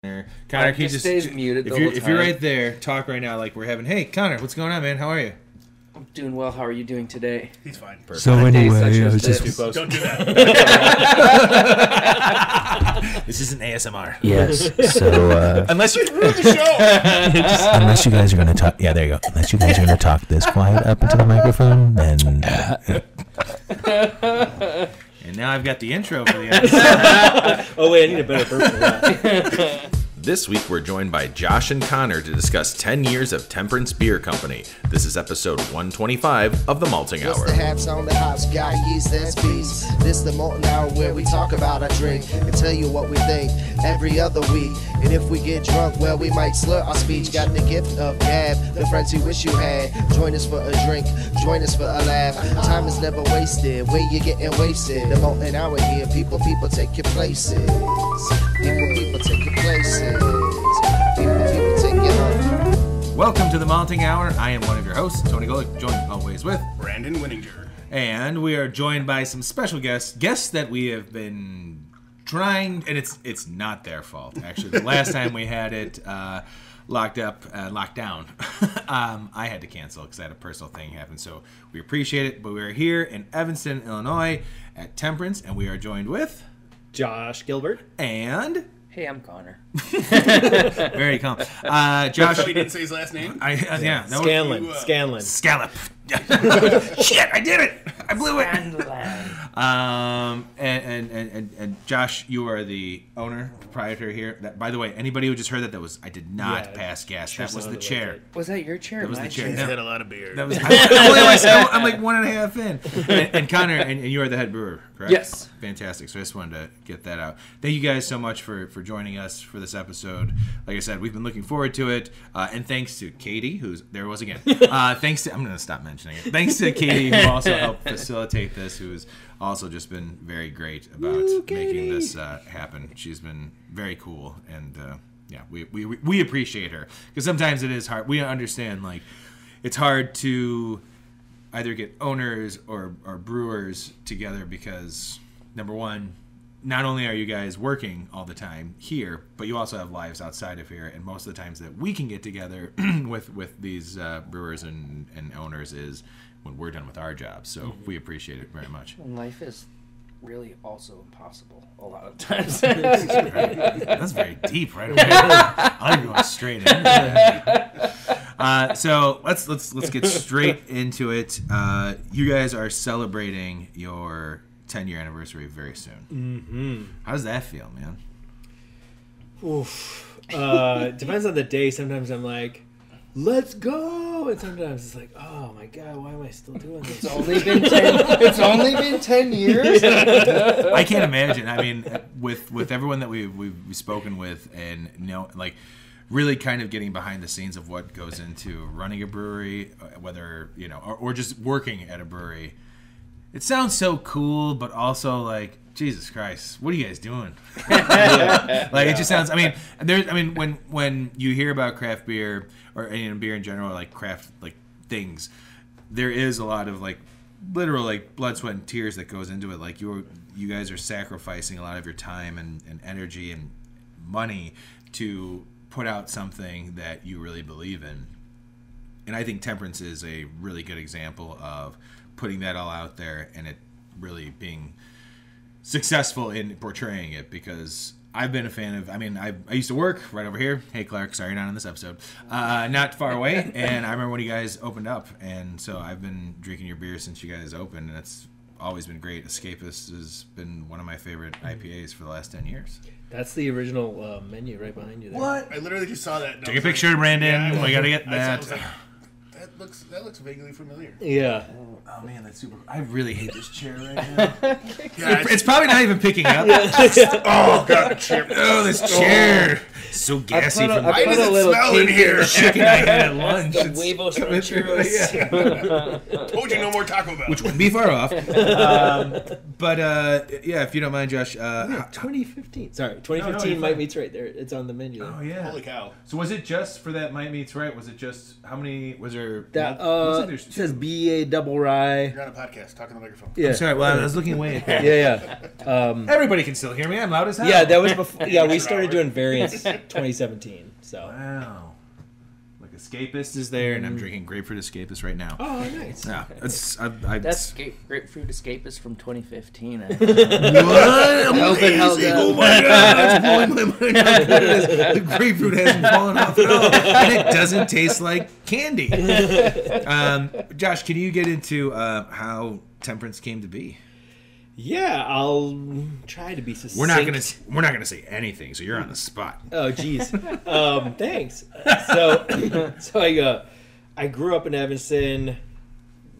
Connor, can you just stays muted if you're right there, talk right now like we're having. Hey, Connor, what's going on, man? How are you? I'm doing well. How are you doing today? He's fine. Perfect. So anyway, I was just too close. Don't do that. This isn't ASMR. Yes. So unless you unless you guys are gonna talk, yeah, there you go. Unless you guys are gonna talk this quiet up into the microphone, then. And now I've got the intro for the episode. Oh wait, I need a better burp for that. This week we're joined by Josh and Connor to discuss 10 years of Temperance Beer Company. This is episode 125 of The Malting Hour. The hats on the hops, got yeast and speeds. This the Malting Hour where we talk about our drink and tell you what we think every other week. And if we get drunk, well, we might slur our speech. Got the gift of gab, the friends you wish you had. Join us for a drink, join us for a laugh. Time is never wasted, where you getting wasted. The Malting Hour here, people take your places. People take your places. People take your home. Welcome to the Malting Hour. I am one of your hosts, Tony Golick, joined always with Brandon Winninger. And we are joined by some special guests that we have been trying, and it's not their fault, actually. The last time we had it locked down, I had to cancel because I had a personal thing happen. So we appreciate it, but we're here in Evanston, Illinois at Temperance, and we are joined with Josh Gilbert. And... Hey, I'm Connor. Very calm. Josh. So he didn't say his last name? Yeah. Scanlan. Scallop. Shit, I did it. I blew it. And Josh, you are the owner, proprietor here. That, by the way, anybody who just heard that was I did not pass gas. Sure, that was the chair. Like Was that your chair? That was the chair. He's had a lot of beer. That was. I'm like 1.5 in. And Connor, and you are the head brewer, correct? Yes. Fantastic. So I just wanted to get that out. Thank you guys so much for joining us for this episode. Like I said, we've been looking forward to it. And thanks to Katie, who's there was again. Thanks to I'm going to stop mentioning it. Thanks to Katie, who also helped facilitate this, who's also just been very great about making this happen. She's been very cool, and yeah, we appreciate her because sometimes it is hard. We understand like it's hard to either get owners or brewers together because number one, not only are you guys working all the time here, but you also have lives outside of here, and most of the times that we can get together with these brewers and owners is when we're done with our jobs. So we appreciate it very much. And life is really also impossible a lot of times. That's very deep, right away. I'm going straight into that. So let's get straight into it. You guys are celebrating your 10-year anniversary very soon. Mm-hmm. How does that feel, man? Oof. Depends on the day. Sometimes I'm like, let's go, and sometimes it's like, oh my god, why am I still doing this? It's only been 10 years. I can't imagine. I mean, with everyone that we've spoken with, and like really kind of getting behind the scenes of what goes into running a brewery, whether or just working at a brewery. It sounds so cool, but also like, Jesus Christ, what are you guys doing? It just sounds. I mean, when you hear about craft beer or beer in general, like craft like things, there is a lot of like literal like blood, sweat, and tears that goes into it. Like you guys are sacrificing a lot of your time and energy and money to put out something that you really believe in. And I think Temperance is a really good example of putting that all out there and it really being successful in portraying it, because I've been a fan of, I used to work right over here. Hey Clark, sorry you're not on this episode. Not far away, and I remember when you guys opened up, and so I've been drinking your beer since you guys opened, and it's always been great. Escapist has been one of my favorite IPAs for the last 10 years. That's the original menu right behind you there. What? I literally just saw that. Take a picture, Brandon. Yeah, we gotta get that. That looks vaguely familiar. Yeah. Oh man, that's super. I really hate this chair right now. Yeah, it's probably not even picking up. oh god, chair. Oh, this chair. So gassy from Why does it smell in here? chicken I had at lunch. The huevos rancheros. Told you no more Taco Bell. Which wouldn't be far off. But yeah, if you don't mind, Josh. 2015. Sorry, 2015 Might Meets Right there. It's on the menu. Oh yeah. Holy cow. So was it just for that Might Meets Right? Was it just how many? Was there? That looks like there's it says BA double rye. You're on a podcast. Talk on the microphone. Yeah. I'm sorry. Well, I was looking way ahead. Yeah. Everybody can still hear me. I'm loud as hell. Yeah, that was before. Yeah, we started doing variants. 2017. So. Wow. Like Escapist is there, and I'm drinking Grapefruit Escapist right now. Oh, nice. Yeah, That's Grapefruit Escapist from 2015. What? Amazing. Oh my god, that's blowing my mind. How good it is. The grapefruit hasn't fallen off at all, and it doesn't taste like candy. Josh, can you get into how Temperance came to be? Yeah, I'll try to be succinct. We're not gonna say anything, so you're on the spot. Oh, geez. Thanks. So I grew up in Evanston,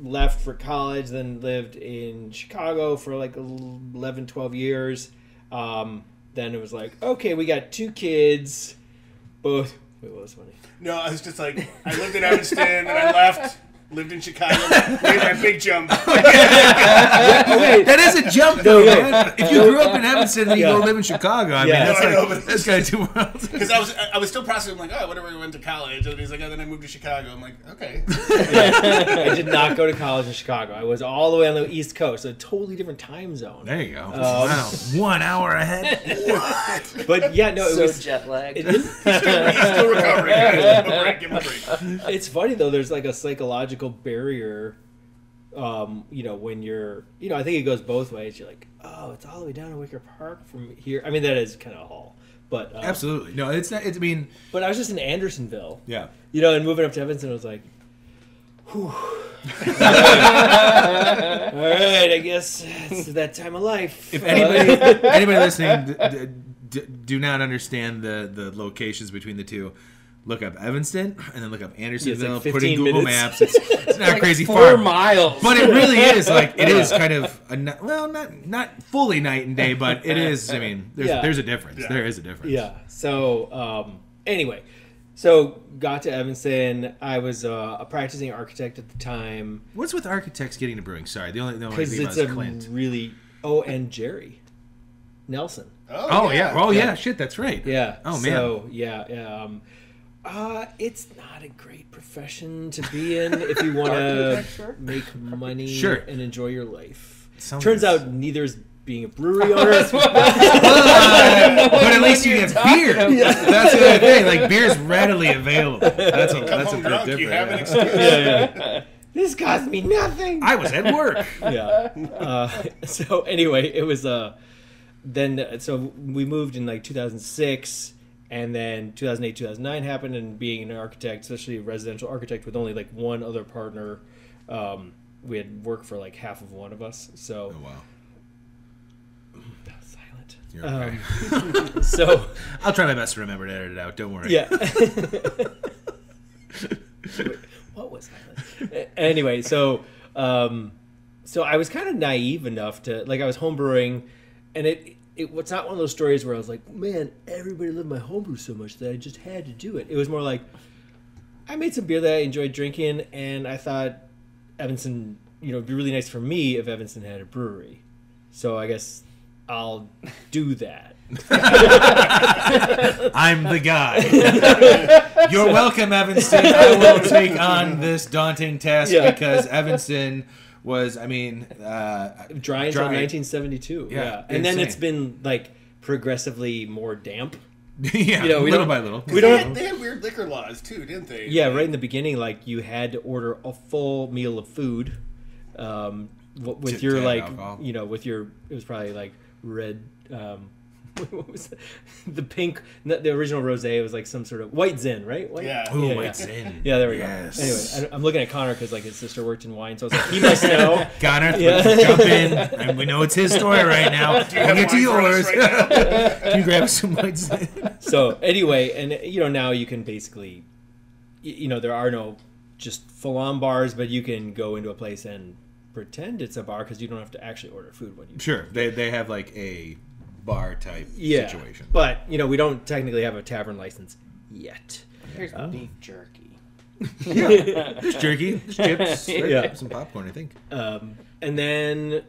left for college, then lived in Chicago for like 11, 12 years. Then it was like, okay, we got 2 kids, both. Wait, what was funny? No, I was just like, I lived in Evanston and I left. Lived in Chicago, made that big jump. That is a jump, though, man. If you grew up in Evanston and you go live in Chicago, I mean, that's kind of 2 worlds. Because I was still processing, like, oh, whatever, we went to college. And he's like, oh, then I moved to Chicago. I'm like, okay. I did not go to college in Chicago. I was all the way on the East Coast, a totally different time zone. There you go. Wow. 1 hour ahead. What? But yeah, no, it was jet lagged. He's still recovering, guys. Give him a break. It's funny, though. There's like a psychological barrier, when you're, I think it goes both ways. You're like, oh, it's all the way down to Wicker Park from here. I mean, that is kind of a haul, but absolutely no, it's not. I mean, but I was just in Andersonville, yeah, and moving up to Evanston, I was like, whew. All right, I guess it's that time of life. If anybody listening do not understand the locations between the two, look up Evanston and then look up Andersonville. It's like put in 15 Google minutes. Maps. It's not like crazy 4 far, miles. but it really is like it is kind of not fully night and day, but it is. I mean, there's a difference. Yeah. There is a difference. Yeah. So anyway, so got to Evanston. I was a practicing architect at the time. What's with architects getting to brewing? Sorry, the only Because thing it's about a Clint. really and Jerry Nelson. Oh yeah. Shit, that's right. Yeah. Oh man. So yeah. It's not a great profession to be in if you want to make money and enjoy your life. Turns out neither is being a brewery owner. But at least you get beer. That's the other thing. Like beer's readily available. That's a big difference. You have an excuse. This cost me nothing. I was at work. Yeah. So anyway, it was then so we moved in like 2006. And then 2008, 2009 happened, and being an architect, especially a residential architect with only like one other partner, we had work for like half of one of us. So, Oh wow. That was silent. You're okay. So I'll try my best to remember to edit it out. Don't worry. yeah. Wait, what was silent? Anyway, so I was kind of naive enough to like I was homebrewing, and it's not one of those stories where I was like, man, everybody loved my homebrew so much that I just had to do it. It was more like, I made some beer that I enjoyed drinking, and I thought Evanston, it'd be really nice for me if Evanston had a brewery. So I guess I'll do that. I'm the guy. You're welcome, Evanston. I will take on this daunting task because Evanston was, dry until 1972. Yeah, and then insane. it's been like progressively more damp. yeah, we little don't- by little. We don't. They had weird liquor laws too, didn't they? Yeah, right in the beginning, like you had to order a full meal of food, with To your have like, alcohol. with your, it was probably like red. What was the pink? The original rosé was like some sort of white Zin, right? White? Yeah. Ooh, yeah, White yeah. Zin. Yeah, there we Yes. go. Anyway, I'm looking at Connor because like his sister worked in wine, so I was like, he must know. Connor, Yeah. jump in. And we know it's his story right now. We'll have get to wine for us yours. right now? Can you grab some White Zin? So anyway, and now you can basically, there are no just full-on bars, but you can go into a place and pretend it's a bar because you don't have to actually order food when you. Sure, they have like a bar type situation. But we don't technically have a tavern license yet. Here's beef jerky. There's jerky, there's chips, right? Yeah. Some popcorn, I think. And then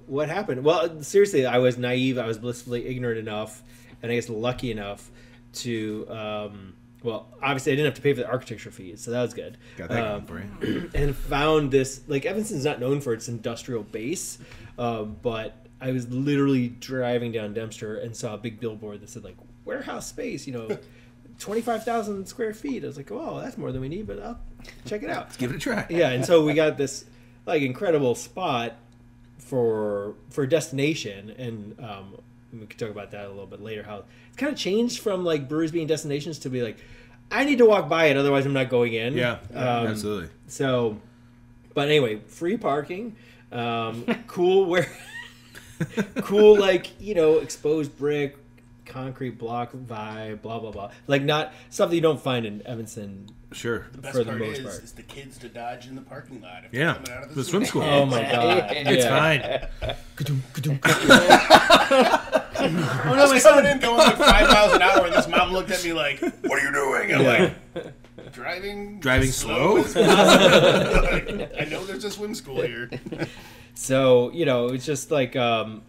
what happened? Well, seriously, I was naive. I was blissfully ignorant enough, and I guess lucky enough to. Obviously, I didn't have to pay for the architecture fees, so that was good. Got that going for you. And found this, like, Evanston's not known for its industrial base, but I was literally driving down Dempster and saw a big billboard that said, like, warehouse space, 25,000 square feet. I was like, oh, that's more than we need, but I'll check it out. Let's give it a try. Yeah, and so we got this like incredible spot for a destination, and we could talk about that a little bit later. How it's kind of changed from like breweries being destinations to be like, I need to walk by it, otherwise I'm not going in. Yeah, absolutely. So, but anyway, free parking, cool cool like exposed brick, concrete block vibe, blah blah blah. Like not stuff that you don't find in Evanston. Sure. The best part is the kids to dodge in the parking lot if they're coming out of the swim school. Oh my god, It's fine. I was coming in going like 5 miles an hour, and this mom looked at me like, "What are you doing?" I'm like, "Driving slow." As possible." Like, I know there's a swim school here. So it's just like I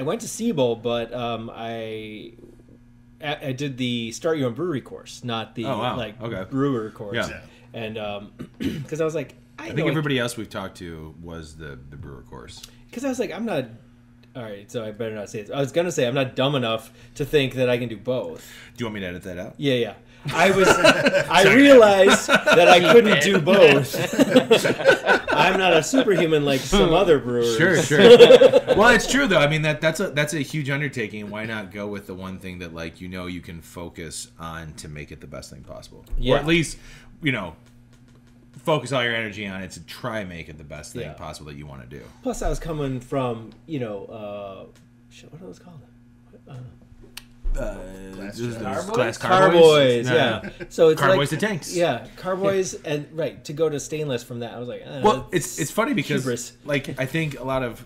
went to Siebel, but I did the Start Your Own Brewery course, not the brewer course. Yeah. And because I was like, I think everybody else we've talked to was the brewer course. Because I was like, I'm not. All right, so I better not say it. I was gonna say I'm not dumb enough to think that I can do both. Do you want me to edit that out? Yeah. I realized that I couldn't do both. I'm not a superhuman like some other brewers. Sure. Well, it's true though. I mean that's a huge undertaking. Why not go with the one thing that like you can focus on to make it the best thing possible, or at least focus all your energy on it to try and make it the best thing possible that you want to do. Plus, I was coming from what are those called? Carboys, yeah. So it's Carboys to tanks. Yeah, Carboys, and to go to stainless from that, I was like, it's funny because hubris. Like I think a lot of,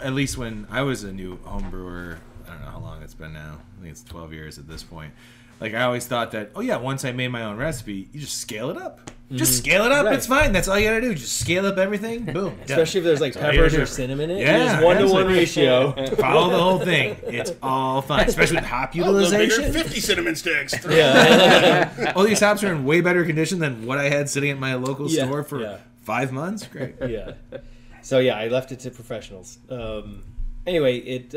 at least when I was a new home brewer, I don't know how long it's been now. I think it's 12 years at this point. Like I always thought that, once I made my own recipe, you just scale it up. Just scale it up. Right. It's fine. That's all you gotta do. Just scale up everything. Boom. Especially if there's like peppers or cinnamon in it. Yeah, 1-to-1 ratio. Follow the whole thing. It's all fine. Especially with hop utilization. Bigger 50 cinnamon sticks. Yeah. All these hops are in way better condition than what I had sitting at my local store for 5 months. Great. Yeah. So I left it to professionals. Anyway, it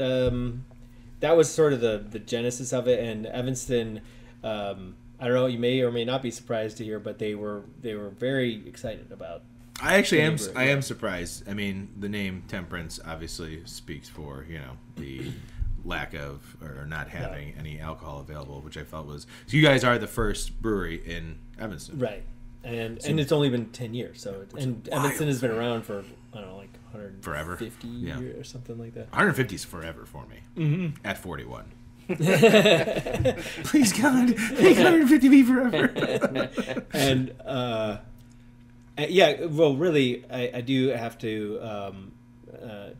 that was sort of the genesis of it, and Evanston. I don't know. You may or may not be surprised to hear, but they were very excited about. I actually am. I am surprised. I mean, the name Temperance obviously speaks for the lack of or not having any alcohol available, which I felt was. So you guys are the first brewery in Evanston, right? And it's only been 10 years. So Evanston has been around for I don't know, like 150 years or something like that. 150 is forever for me. At 41. Please God, make 150 be forever. And well, really, I do have to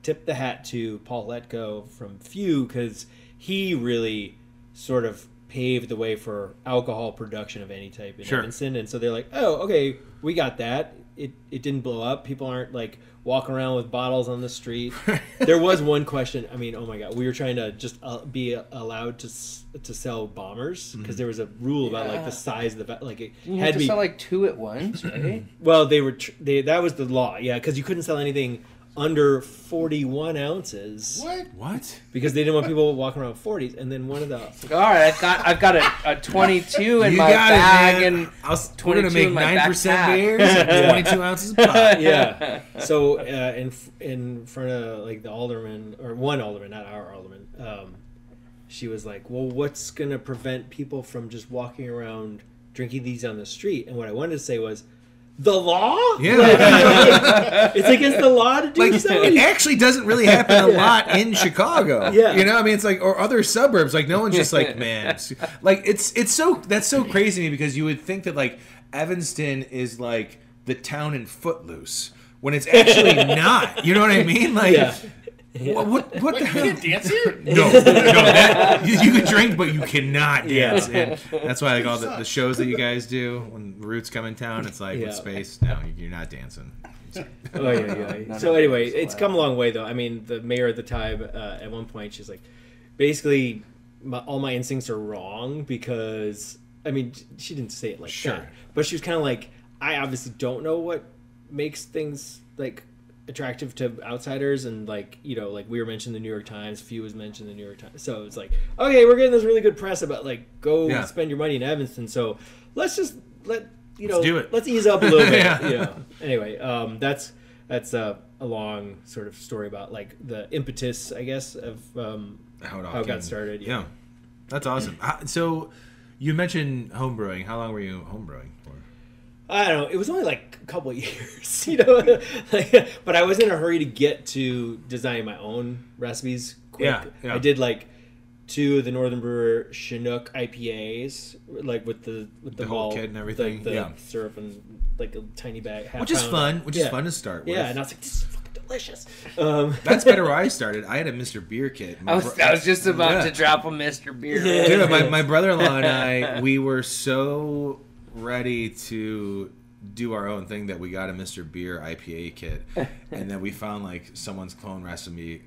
tip the hat to Paul Letko from Few, because he really sort of paved the way for alcohol production of any type in Evanston. And so they're like, oh, okay, we got that. It didn't blow up. People aren't like walking around with bottles on the street. There was one question. I mean, oh my God, we were trying to just be allowed to sell bombers because there was a rule about like the size of the you had to sell like 2 at once, right? Well, that was the law, because you couldn't sell anything under 41 ounces. What? Because they didn't want people walking around 40s. And then one of the all right, I've got a 22 in my bag, and we're gonna make 9% beers and 22 ounces of pot. Yeah. So in front of like the alderman, or one alderman, not our alderman, she was like, "Well, what's gonna prevent people from just walking around drinking these on the street?" And what I wanted to say was, the law? Yeah. It's against the law to do so? It actually doesn't really happen a lot in Chicago. Yeah. I mean, it's like, or other suburbs. Like, no one's just like, man. Like, that's so crazy to me, because you would think that, like, Evanston is like the town in Footloose, when it's actually not. You know what I mean? Like, what the hell? You can dance here? No. You can drink, but you cannot dance. And that's why, like, all the shows that you guys do when Roots come in town, it's like with Space. No, you're not dancing. Oh yeah. So anyway, it's come a long way though. I mean, the mayor at the time, at one point, she's like, basically, all my instincts are wrong, because I mean, she didn't say it like that, but she was kind of like, I obviously don't know what makes things like attractive to outsiders, and like like we were mentioned in the New York Times, Few was mentioned in the New York Times, so it's like, okay, we're getting this really good press about like go spend your money in Evanston, so let's just let's do it. Let's ease up a little bit. Anyway, that's a long sort of story about like the impetus, I guess, of how it got started. Yeah, that's awesome. So you mentioned homebrewing. How long were you homebrewing for? I don't know. It was only like a couple of years, but I was in a hurry to get to designing my own recipes quick. Yeah. I did like 2 of the Northern Brewer Chinook IPAs, like with the whole kit and everything, like the syrup and like a tiny bag, which is fun to start with. Yeah, and I was like, this is fucking delicious. That's better where I started. I had a Mr. Beer kit. I was just about to drop a Mr. Beer. Dude, my brother-in-law and I, we were so ready to do our own thing that we got a Mr. Beer IPA kit, and then we found like someone's clone recipe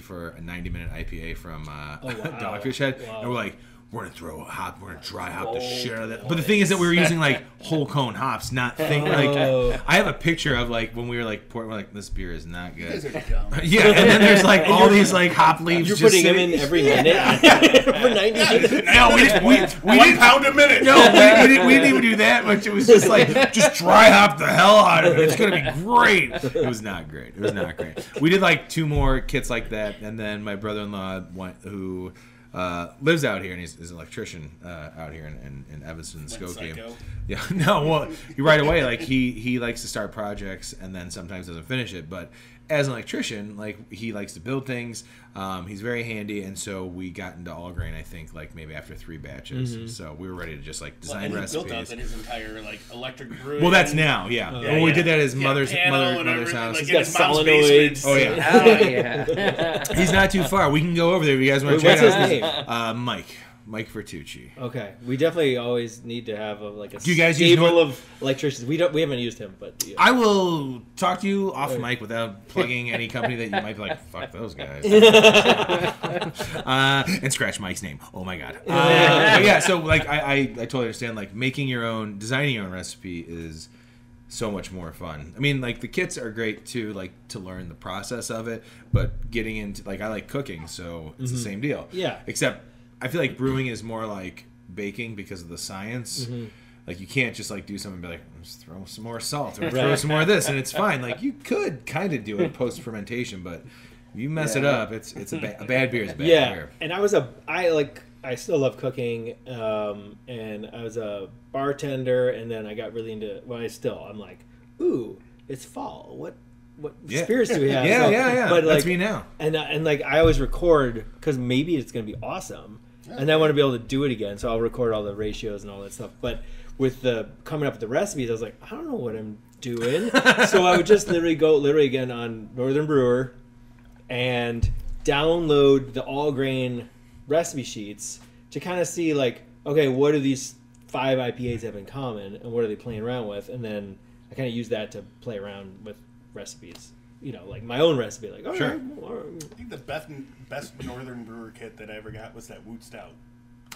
for a 90-minute IPA from Dogfish Head, and we're like, we're gonna throw a hop, we're gonna dry hop the shit out of that. But the thing is that we were using like whole cone hops, not like I have a picture of like when we were like pouring, we're like, this beer is not good. You guys are dumb. Yeah, and then there's like all these like hop leaves. You're just putting them in every minute for 90 minutes. No, we didn't. 1 pound a minute. No, we didn't even do that much. It was just like, just dry hop the hell out of it. It's gonna be great. It was not great. It was not great. We did like 2 more kits like that, and then my brother-in-law who lives out here, and he's an electrician out here in Evanston, Skokie. Yeah, no, well, right away, like he likes to start projects and then sometimes doesn't finish it. But as an electrician, like he likes to build things. He's very handy, and so we got into all grain. I think like maybe after 3 batches, so we were ready to just like design recipes. Built out his entire like electric brewery. Well, that's now, when we did that at his mother's house. He's got solenoids. Oh yeah, He's not too far. We can go over there if you guys want to check out. Mike Vertucci. Okay, we definitely always need to have a Do you guys stable of electricians. We haven't used him, but I will talk to you off mic without plugging any company that you might be like, fuck those guys, and scratch Mike's name. Oh my god. But yeah, so like I totally understand. Like designing your own recipe is so much more fun. I mean, like the kits are great too, like to learn the process of it. But getting into like I like cooking, so it's the same deal. Yeah. Except I feel like brewing is more like baking because of the science. Like you can't just like do something and be like, just throw some more salt or throw some more of this, and it's fine. Like you could kind of do it post fermentation, but you mess it up, it's a bad beer is a bad beer. And I still love cooking, and I was a bartender, and then I got really into. I'm like, ooh, it's fall. What spirits do we have? Yeah. But that's me now. And like I always record because maybe it's gonna be awesome, and I want to be able to do it again. So I'll record all the ratios and all that stuff. But with the coming up with the recipes, I was like, I don't know what I'm doing. So I would just literally again on Northern Brewer, and download the all grain recipe sheets to kind of see like, okay, what do these 5 IPAs have in common, and what are they playing around with, and then I kind of use that to play around with recipes, like my own recipe. Like, all right. I think the best Northern Brewer kit that I ever got was that Woot Stout.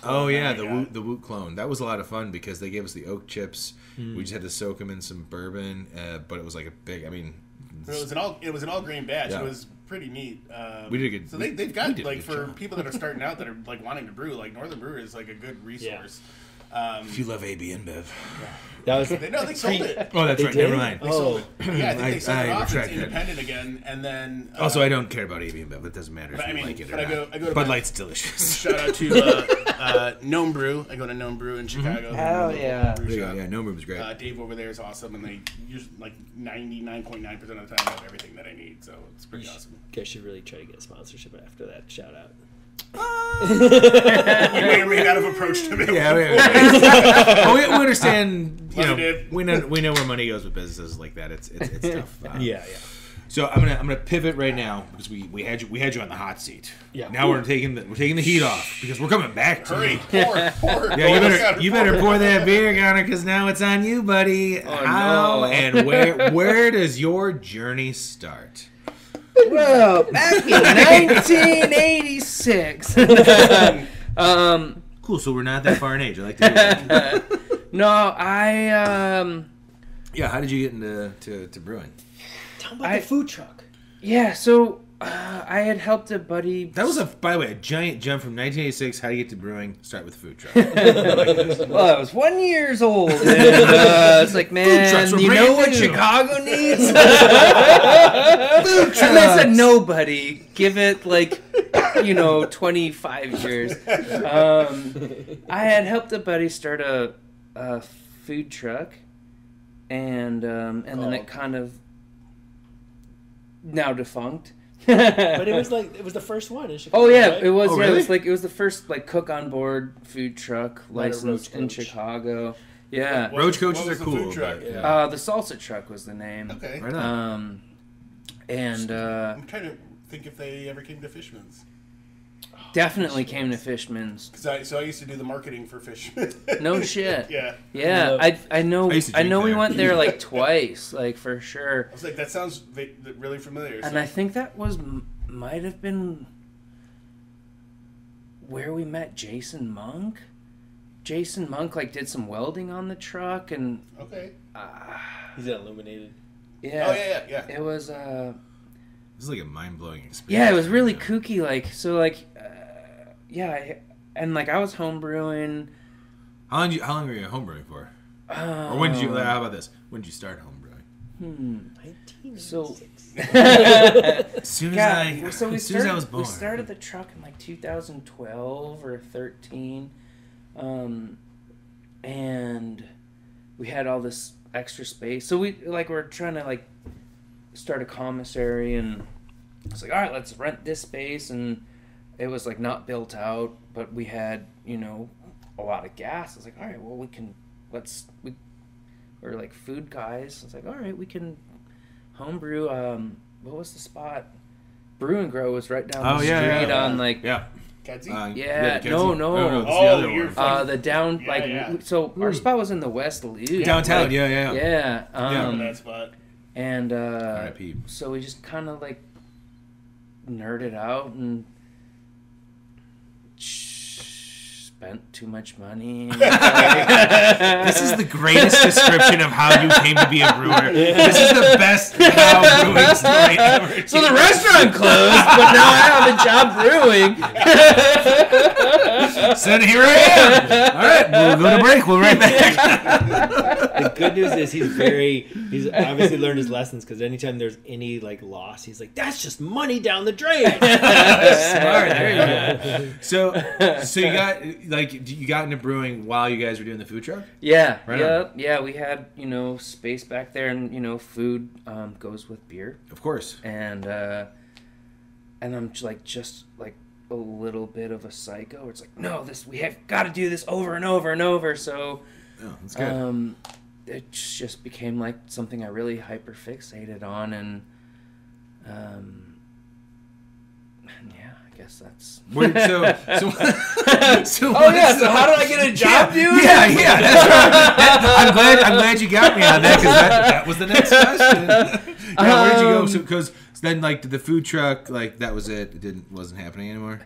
Oh yeah, the Woot clone. That was a lot of fun because they gave us the oak chips. We just had to soak them in some bourbon, but it was like a big. I mean, it was an all grain batch. Yeah. It was pretty neat. We did a good. So they've got like for people that are starting out that are like wanting to brew, like Northern Brewer is like a good resource. If you love AB InBev. That was they sold it. Oh, that's right. Did? Never mind. They sold it. Yeah, I think they sold it off. It's that. Independent again, and then. Also, I don't care about AB InBev. It doesn't matter if you like it or not. I go to Bud Light's delicious. Shout out to Gnome Brew. I go to Gnome Brew in Chicago. Hell yeah. Yeah, Gnome Brew is great. Dave over there is awesome, and they use like 99.9% of the time I have everything that I need, so it's pretty awesome. You guys should really try to get a sponsorship after that. Shout out. You may or may not have approached him. We understand. We know where money goes with businesses like that. It's tough. Yeah. So I'm gonna pivot right now because we had you on the hot seat. Yeah. Now we're taking the heat off because we're coming back to Hurry, you. pour. Yeah, you better pour that beer, Connor, because now it's on you, buddy. How and where does your journey start? Well, back in 1986. Cool. So we're not that far in age. I like to hear that. No, I. Yeah. How did you get into brewing? Tell me about the food truck. Yeah, so I had helped a buddy. That was, by the way, a giant jump from 1986, how to get to brewing, start with food truck. Well, I was 1 year old. And, it's like, man, you know what Chicago needs? Food trucks. And I said, nobody. Give it, 25 years. I had helped a buddy start a food truck, and then it kind of now defunct. But it was the first one in Chicago. Oh yeah, right? it was. Oh, yeah, really? it was the first cook on board food truck licensed in Chicago. Yeah, Roach coaches What are was the cool. food truck? but, Yeah. the salsa truck was the name. Okay. Right on. And I'm trying to think if they ever came to Fishman's. definitely came to Fishman's. So I used to do the marketing for Fishman. No shit. Yeah. Yeah, I know. I used to I drink know we there. went there twice, for sure. I was like, that sounds really familiar. And I think that might have been where we met Jason Monk. Jason Monk did some welding on the truck, and Okay. He's illuminated. yeah, Oh yeah. it was This is like a mind-blowing experience. yeah, it was really kooky. I was home brewing. How long were you homebrewing for? Or when did you? How about this? When did you start homebrewing? 1996. As soon as I was born. We started the truck in 2012 or 13, and we had all this extra space. So we're trying to start a commissary, and it's all right, let's rent this space, and it was not built out, but we had a lot of gas. I was all right, well we're food guys. It's all right, we can homebrew. What was the spot? Brew and Grow was right down the street on yeah. Kedzie? yeah, Kedzie. no. Oh, that's Oh, the other you're one. fine. The down so our spot was in the West Loop. Downtown, yeah. Yeah. Remember that spot. And R.I.P. so we just kind of nerded out and spent too much money. This is the greatest description of how you came to be a brewer. This is the best how brewing story ever. So the restaurant closed, but now I have a job brewing. So here I am. All right, we'll go to break. We'll be right back. The good news is he's obviously learned his lessons, because anytime there's any loss, he's like, that's just money down the drain. Smart. There you go. So you got you got into brewing while you guys were doing the food truck? Yeah, Right yeah, yeah. We had space back there, and food goes with beer, Of course. and I'm just a little bit of a psycho. It's no, we have got to do this over and over and over. So Oh, that's good. it just became something I really hyper fixated on, and yeah, I guess that's. Wait, so Oh yeah, so how did I get a job, dude? Yeah, that's right. I'm glad you got me on that, because that was the next question. Yeah, where did you go? So because then the food truck, that was it. It wasn't happening anymore.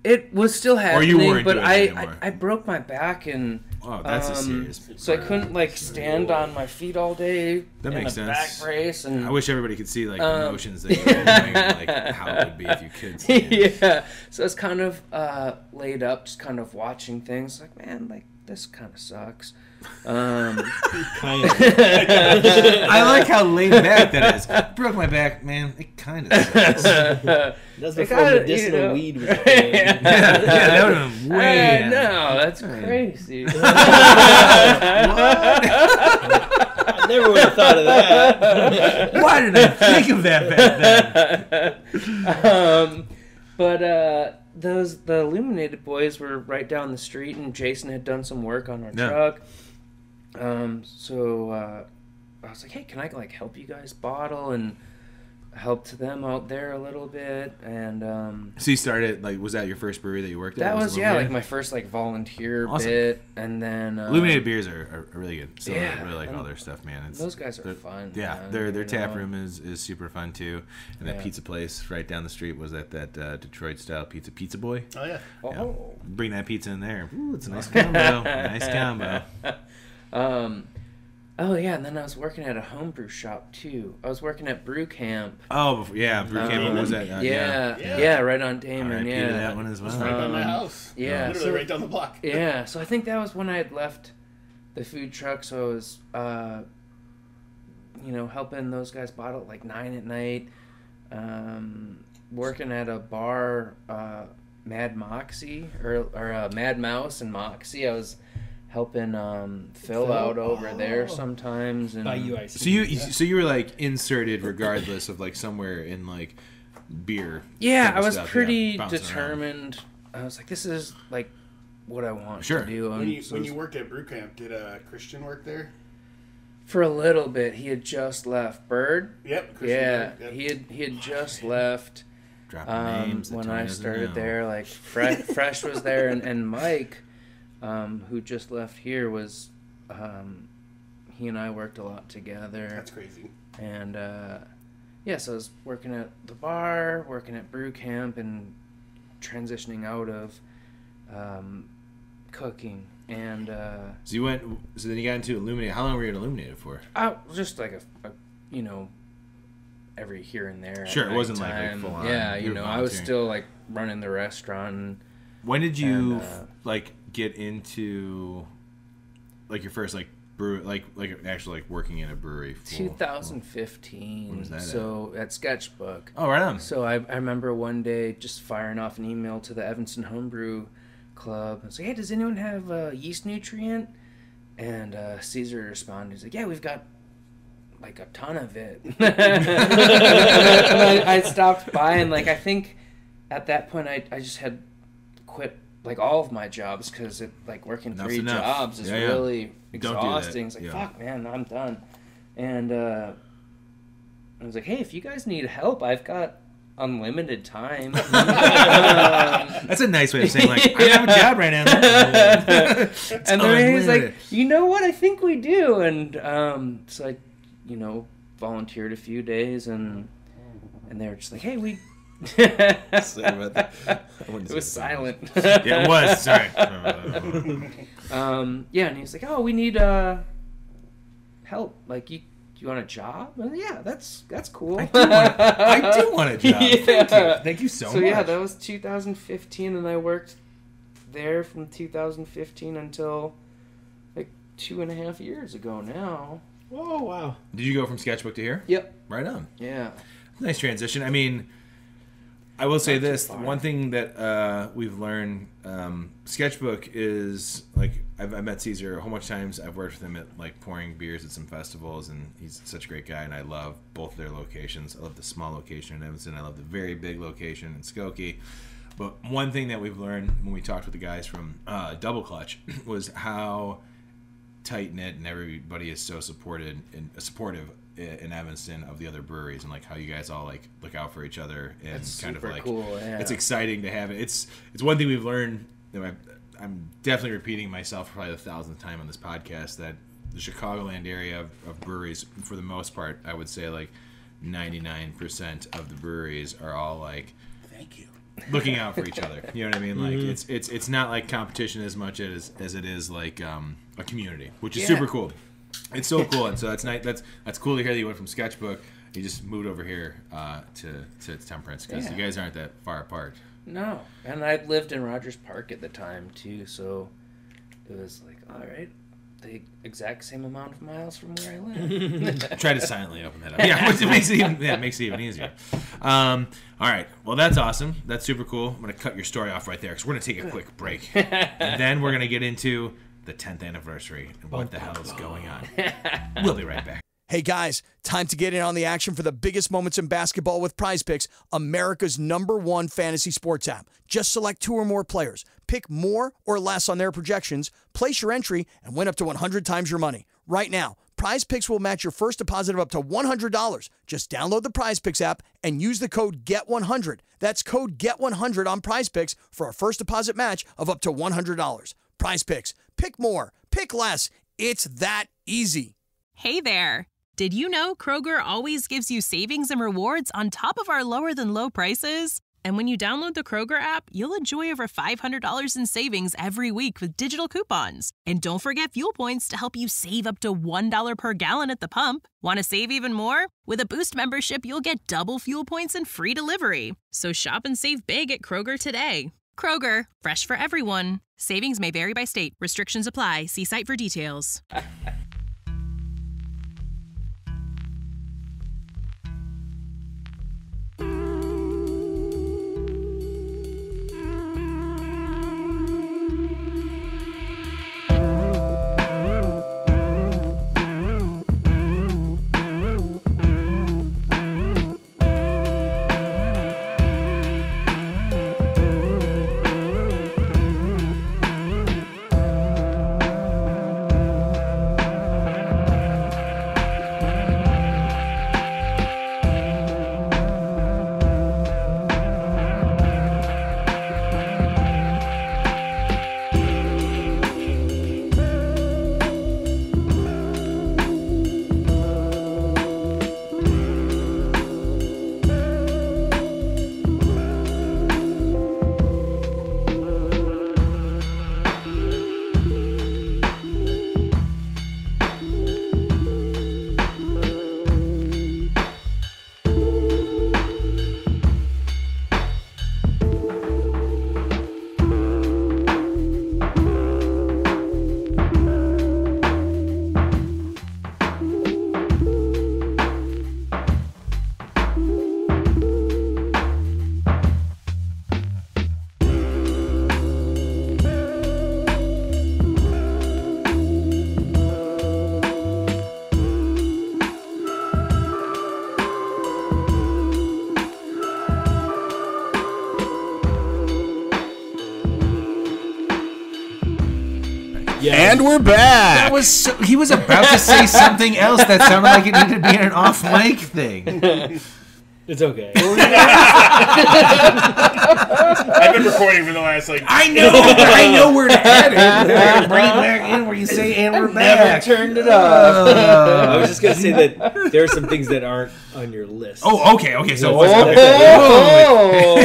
It was still happening, weren't but doing it I anymore. broke my back, and Oh, that's a serious. so I couldn't stand on my feet all day. That makes in a sense. Back brace, and I wish everybody could see the motions that you were doing, and how it would be if you could. Stand. yeah. So it's kind of laid up, just kind of watching things. Man, this kind of sucks. Kind of. I like how laid back that is. Broke my back, man. It kind of sucks. That's before medicinal weed was a thing. yeah, that would have been way. No, that's crazy. I never would have thought of that. Why did I think of that back then? But the Illuminated boys were right down the street, and Jason had done some work on our truck. So I was like, hey, can I help you guys bottle, and helped them out there a little bit, and So you started was that your first brewery that you worked at? that was Illuminated? my first volunteer Awesome. bit, and then Illuminated beers are really good. So Yeah, I really like and all their stuff, man. those guys are fun. Yeah, man, their tap room is super fun too, and that Yeah. pizza place right down the street was that Detroit style Pizza Boy. Oh yeah. Yeah. Oh. Bring that pizza in there. Ooh, it's a nice combo. Nice combo. Oh, yeah, and then I was working at a homebrew shop, too. I was working at Brew Camp. Oh, yeah, Brew Camp. What was that? Yeah, right on Damon, RIP to that one as well. Right by my house. Yeah. Literally right down the block. Yeah, so I think that was when I had left the food truck, so I was, helping those guys bottle at like 9 at night, working at a bar, Mad Moxie, or Mad Mouse and Moxie. I was helping Phil out over there sometimes. And By UIC. So you were like inserted regardless of like somewhere in like beer. Yeah, I was stuff, pretty bouncing determined. I was like, this is like what I want Sure. to do. When you worked at Brew Camp, did Christian work there? For a little bit, he had just left. Bird. Yep. Christian Bird, yep. he had just left. Dropping names that when Tony I doesn't started know. there, like Fresh was there, and Mike, who just left here, was he and I worked a lot together. That's crazy. And so I was working at the bar, working at Brew Camp, and transitioning out of cooking. And So then you got into Illuminated. How long were you at Illuminated for? just like a every here and there. Sure, at it wasn't nighttime. like full on. Yeah, You were I was volunteering. still like running the restaurant. And, When did you And, get into like your first like brew like actually like working in a brewery? 2015. When was that so at Sketchbook. Oh, right on. So I remember one day just firing off an email to the Evanston Homebrew Club. I was like, hey, does anyone have yeast nutrient? And Caesar responded. He's like, yeah, we've got like a ton of it. And I stopped by, and like I think at that point I just had quit like all of my jobs because it like working Enough's 3 enough. jobs is Yeah, yeah. really Don't do that. exhausting. It's like Yeah. fuck, man, I'm done. And I was like, hey, if you guys need help, I've got unlimited time. That's a nice way of saying like I have a job right now. And then he's like, you know what? I think we do. And so I, volunteered a few days, and they were just like, hey, we. It was silent. Yeah, it was. Sorry. And he was like, oh, we need help. Like, you want a job? And yeah, that's cool. I do want a job. Yeah. Thank you so much. So yeah, that was 2015, and I worked there from 2015 until like 2.5 years ago now. Oh, wow. Did you go from Sketchbook to here? Yep. Right on. Yeah. Nice transition. I mean, I will say Not too this: far. one thing that we've learned, Sketchbook is like I've met Caesar a whole bunch of times. I've worked with him at like pouring beers at some festivals, and he's such a great guy. And I love both their locations. I love the small location in Evanston. I love the very big location in Skokie. But one thing that we've learned when we talked with the guys from Double Clutch was how tight knit and everybody is so supportive in Evanston of the other breweries, and like how you guys all like look out for each other, and That's kind of super like cool, yeah. it's exciting to have it. It's one thing we've learned. I'm definitely repeating myself for probably the 1,000th time on this podcast that the Chicagoland area of breweries, for the most part, I would say like 99% of the breweries are all like, Thank you. looking out for each other. You know what I mean? Like it's not like competition as much as it is like a community, which is super cool. It's so cool, and so that's nice. That's cool to hear that you went from Sketchbook. You just moved over here to Temperance because you guys aren't that far apart. No, and I lived in Rogers Park at the time too, so it was like, all right, the exact same amount of miles from where I live. Try to silently open that up. Yeah, it makes it even easier. All right, well that's awesome. That's super cool. I'm gonna cut your story off right there because we're gonna take a quick break, and then we're gonna get into the 10th anniversary and what the hell is going on. We'll be right back. Hey guys, time to get in on the action for the biggest moments in basketball with Prize Picks, America's #1 fantasy sports app. Just select 2 or more players, pick more or less on their projections, place your entry, and win up to 100 times your money. Right now, Prize Picks will match your first deposit of up to $100. Just download the Prize Picks app and use the code GET100. That's code GET100 on Prize Picks for a first deposit match of up to $100. Prize Picks. Pick more. Pick less. It's that easy. Hey there. Did you know Kroger always gives you savings and rewards on top of our lower than low prices? And when you download the Kroger app, you'll enjoy over $500 in savings every week with digital coupons. And don't forget fuel points to help you save up to $1 per gallon at the pump. Want to save even more? With a Boost membership, you'll get double fuel points and free delivery. So shop and save big at Kroger today. Kroger, fresh for everyone. Savings may vary by state. Restrictions apply. See site for details. And we're back. That was so, he was about to say something else that sounded like it needed to be an off mic thing. It's okay. I've been recording for the last I know where to add it. Bring it back in where you say and we're back. Never turned it off. I was just gonna say that there are some things that aren't on your list. Oh, okay. So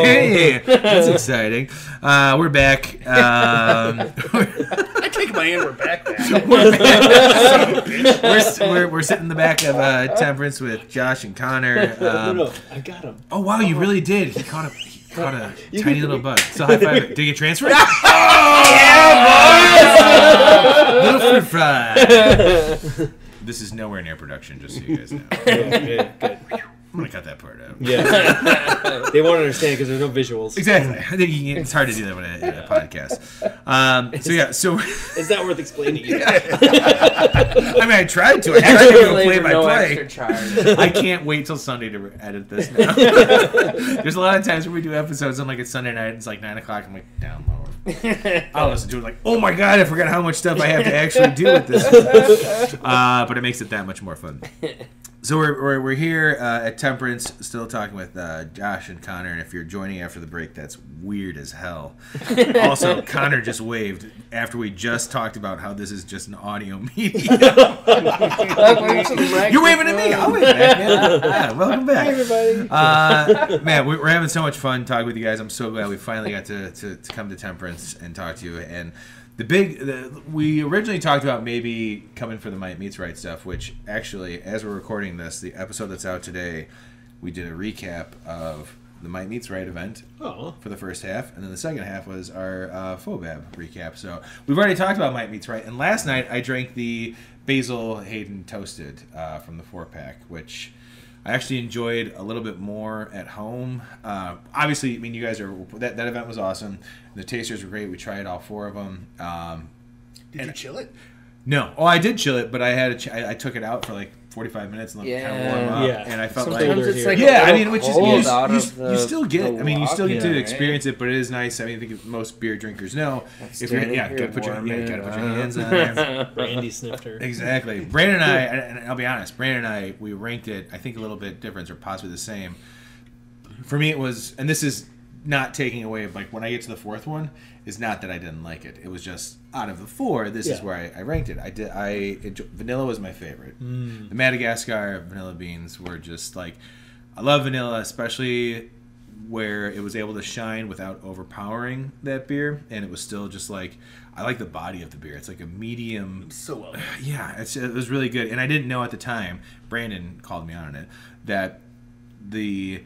hey, that's exciting. We're back. I take my and we're back. We're sitting in the back of Temperance with Josh and Connor. No, I got him. Oh wow, you really did. He caught a tiny little bug. So high five. Did you get transferred? Oh, yeah, boys! Little fruit fry. This is nowhere near production, just so you guys know. Good. I'm gonna cut that part out. Yeah, they won't understand because there's no visuals. Exactly. I think it's hard to do that in a podcast. So it's not worth explaining. I mean, I tried to. I tried to go play by play. I can't wait till Sunday to edit this now. There's a lot of times where we do episodes on it's Sunday night. It's 9 o'clock. I'm like, down lower. I'll listen to it oh my god, I forgot how much stuff I have to actually do with this. But it makes it that much more fun. So we're here at Temperance, still talking with Josh and Connor, and if you're joining after the break, that's weird as hell. Also, Connor just waved after we just talked about how this is just an audio medium. You're waving at me. I'll wave back, man. Yeah, welcome back. Hi, everybody. Man, we're having so much fun talking with you guys. I'm so glad we finally got to come to Temperance and talk to you. And we originally talked about maybe coming for the Might Meets Right stuff, which actually, as we're recording this, the episode that's out today, we did a recap of the Might Meets Right event for the first half, and then the second half was our Fobab recap. So we've already talked about Might Meets Right, and last night I drank the Basil Hayden Toasted from the 4-pack, which I actually enjoyed a little bit more at home. Obviously, I mean, you guys that event was awesome. The tasters were great. We tried all 4 of them. Did you chill it? No. Oh, I did chill it, but I took it out for 45 minutes and let it kind of warm up. Yeah. And I felt Sometimes it's I mean, which is you still get. the I mean, you still get to walk, experience it, but it is nice. I mean, I think most beer drinkers know if you're gotta put your hands on there. Randy sniffed her. Exactly. Brandon and I, and I'll be honest, Brandon and I, we ranked it, I think, a little bit different or possibly the same. For me, it was, and this is not taking away, when I get to the 4th one, is not that I didn't like it. It was just, out of the 4, this is where I ranked it. Vanilla was my favorite. The Madagascar vanilla beans were just I love vanilla, especially where it was able to shine without overpowering that beer, and it was still just like, I like the body of the beer. It's like a medium. So well. Yeah, it was really good, and I didn't know at the time. Brandon called me on it that the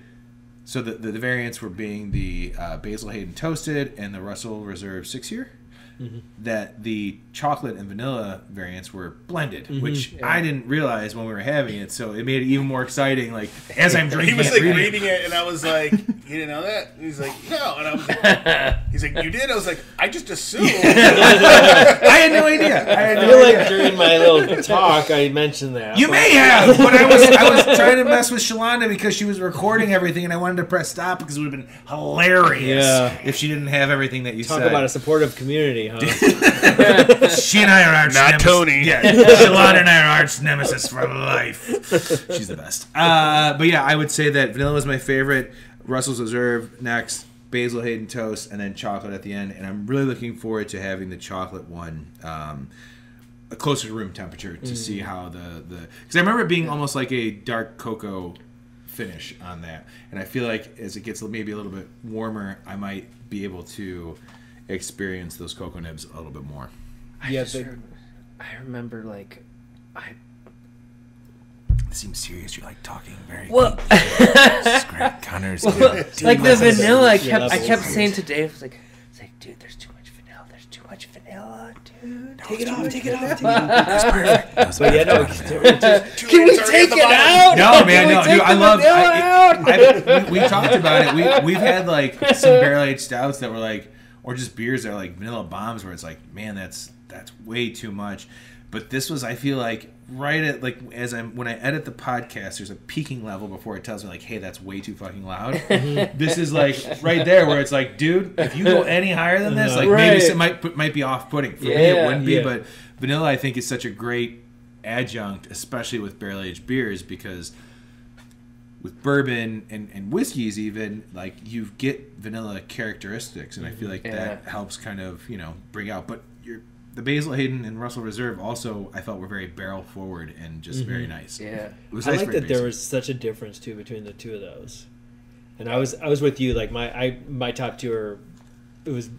variants were being the Basil Hayden Toasted and the Russell Reserve 6-year. Mm-hmm. That the chocolate and vanilla variants were blended, which I didn't realize when we were having it, so it made it even more exciting. Like, as I'm drinking he was it, like reading it, and I was like, "You didn't know that?" And he's like, "No," and I was like, "He's like, you did?" I was like, "I just assumed." I had no idea. I feel like during my little talk, I mentioned that. You may have, but I was trying to mess with Shalonda because she was recording everything, and I wanted to press stop because it would have been hilarious if she didn't have everything that you said. Talk about a supportive community, huh? She and I are arch Not nemesis. Tony. Yeah, Shalonda and I are arch nemesis for life. She's the best. But yeah, I would say that vanilla was my favorite. Russell's Reserve next, Basil Hayden Toast, and then chocolate at the end. And I'm really looking forward to having the chocolate one closer to room temperature to see how the because I remember it being almost like a dark cocoa finish on that, and I feel like as it gets maybe a little bit warmer, I might be able to experience those cocoa nibs a little bit more. I remember like It seems serious. You're like talking very. Well, this is great. Connor's like the vanilla. I kept saying to Dave, it's like, dude, there's too much vanilla. There's too much vanilla, dude. Take it off. Take it off. That's perfect. That's But yeah, no. Can we take it out? No, man, no, dude. I love. We talked about it. We've had like some barrel aged stouts that were like, or just beers that are like vanilla bombs, where it's like, man, that's way too much. But this was, I feel like, right at like when I edit the podcast, there's a peaking level before it tells me like, hey, that's way too fucking loud. This is like right there where it's like, dude, if you go any higher than this, like maybe it might be off putting. For me, it wouldn't be, but vanilla I think is such a great adjunct, especially with barrel aged beers, because with bourbon and whiskeys even, like you get vanilla characteristics, and I feel like that helps kind of bring out. But the Basil Hayden and Russell Reserve also, I felt, were very barrel forward and just very nice. Yeah, it was I nice like that there was such a difference too between the two of those. And I was with you. Like my top two are, it was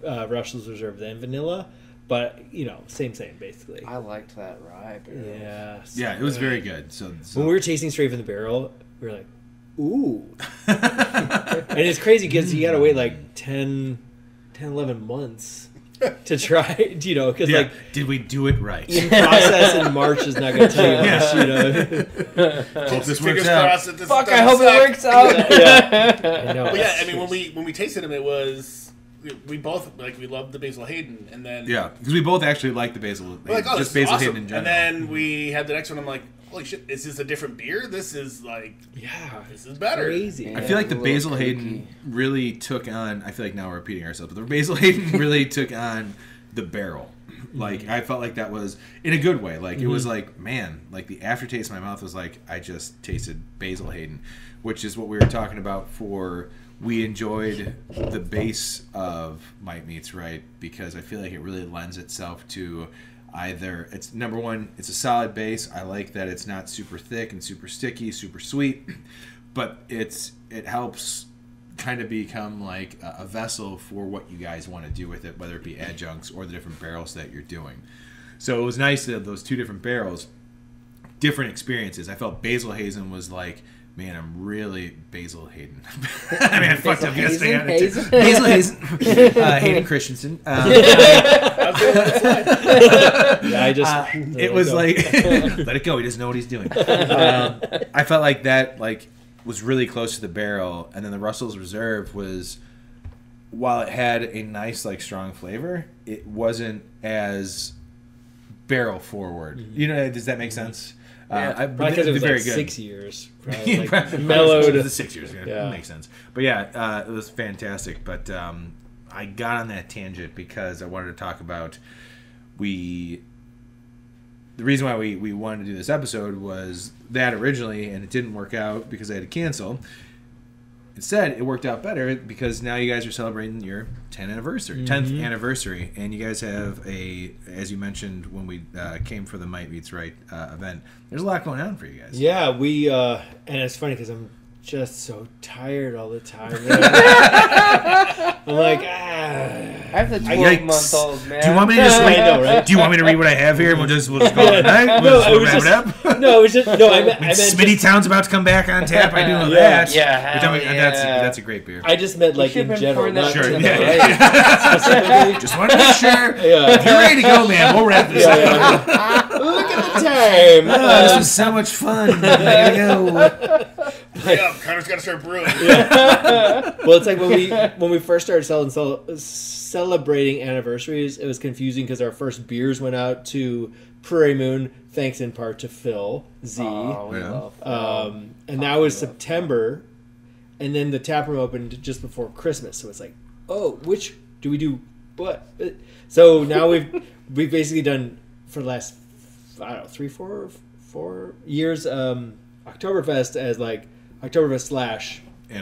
Russell's Reserve then vanilla, but same basically. I liked that rye barrel. Yeah, it was very good. So when we were tasting straight from the barrel, we were like, ooh. And it's crazy because you gotta wait like 10, 11 months to try, because like, did we do it right? The process in March is not going to tell you much, Hope this works out. Fuck, I hope it works out. I know. But yeah, I mean, when we tasted them, it was we both we loved the Basil Hayden, and then because we both actually liked the Basil, like, just Basil awesome. Hayden in general. And then we had the next one. I'm like, holy shit, is this a different beer? This is like, this is better. Crazy. I feel like the Basil Hayden really took on. I feel like now we're repeating ourselves, but the Basil Hayden really took on the barrel. Like I felt like that was in a good way. Like it was like, man, like the aftertaste in my mouth was like I just tasted Basil Hayden, which is what we were talking about for. We enjoyed the base of Might Meets Right because I feel like it really lends itself to either it's number one, it's a solid base. I like that it's not super thick and super sticky, super sweet, but it helps kind of become like a vessel for what you guys want to do with it, whether it be adjuncts or the different barrels that you're doing. So it was nice that those two different barrels, different experiences. I felt Basil Hayden was like, man, I'm really Basil Hayden. I mean, I fucked up yesterday. Basil Hayden. Hayden Christensen. It was like, let it go. He doesn't know what he's doing. I felt like that was really close to the barrel. And then the Russell's Reserve was, while it had a nice, strong flavor, it wasn't as barrel forward. Does that make sense? Because it was very like good. 6 years. Probably, mellowed. The 6 years. Yeah, makes sense. But yeah, it was fantastic. But I got on that tangent because I wanted to talk about the reason why we wanted to do this episode was that originally, and it didn't work out because I had to cancel. Instead, it worked out better because now you guys are celebrating your 10th anniversary, and you guys have as you mentioned when we came for the Might Meets Right event, there's a lot going on for you guys. Yeah, we and it's funny because I'm just so tired all the time. I'm like, I have the 12-month-old, man. Do you want me to just I know, right? Do you want me to read what I have here and we'll just call it a night? We'll wrap it up? No, it was just... No, I meant Smitty Town's about to come back on tap. I do know that. Yeah, That's a great beer. I just meant like in general. Not Sure, specifically. Just want to make sure. If you're ready to go, man, we'll wrap this up. Look at the time. This was so much fun. I gotta go. Yeah, Connor's got to start brewing. Well, it's like when we first started celebrating anniversaries, it was confusing because our first beers went out to Prairie Moon, thanks in part to Phil Z. Oh, we love and that was September, and then the taproom opened just before Christmas. So it's like, oh, which do we do? What? So now we've basically done for the last 3, 4 years Oktoberfest as like Oktoberfest /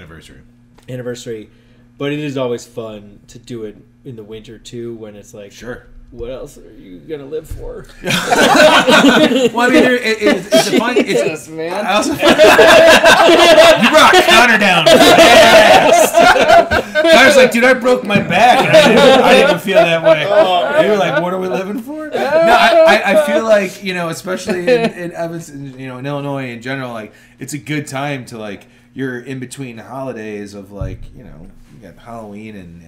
anniversary, but it is always fun to do it in the winter too when it's like, sure, what else are you gonna live for? Well, I mean, it's a fun. It's man. I also, you brought Connor down. Connor's like, dude, I broke my back. And I didn't even feel that way. You were like, what are we living for? No, I feel like, you know, especially in Evanston, you know, in Illinois in general, like it's a good time to like you're in between holidays of like, you know, you got Halloween and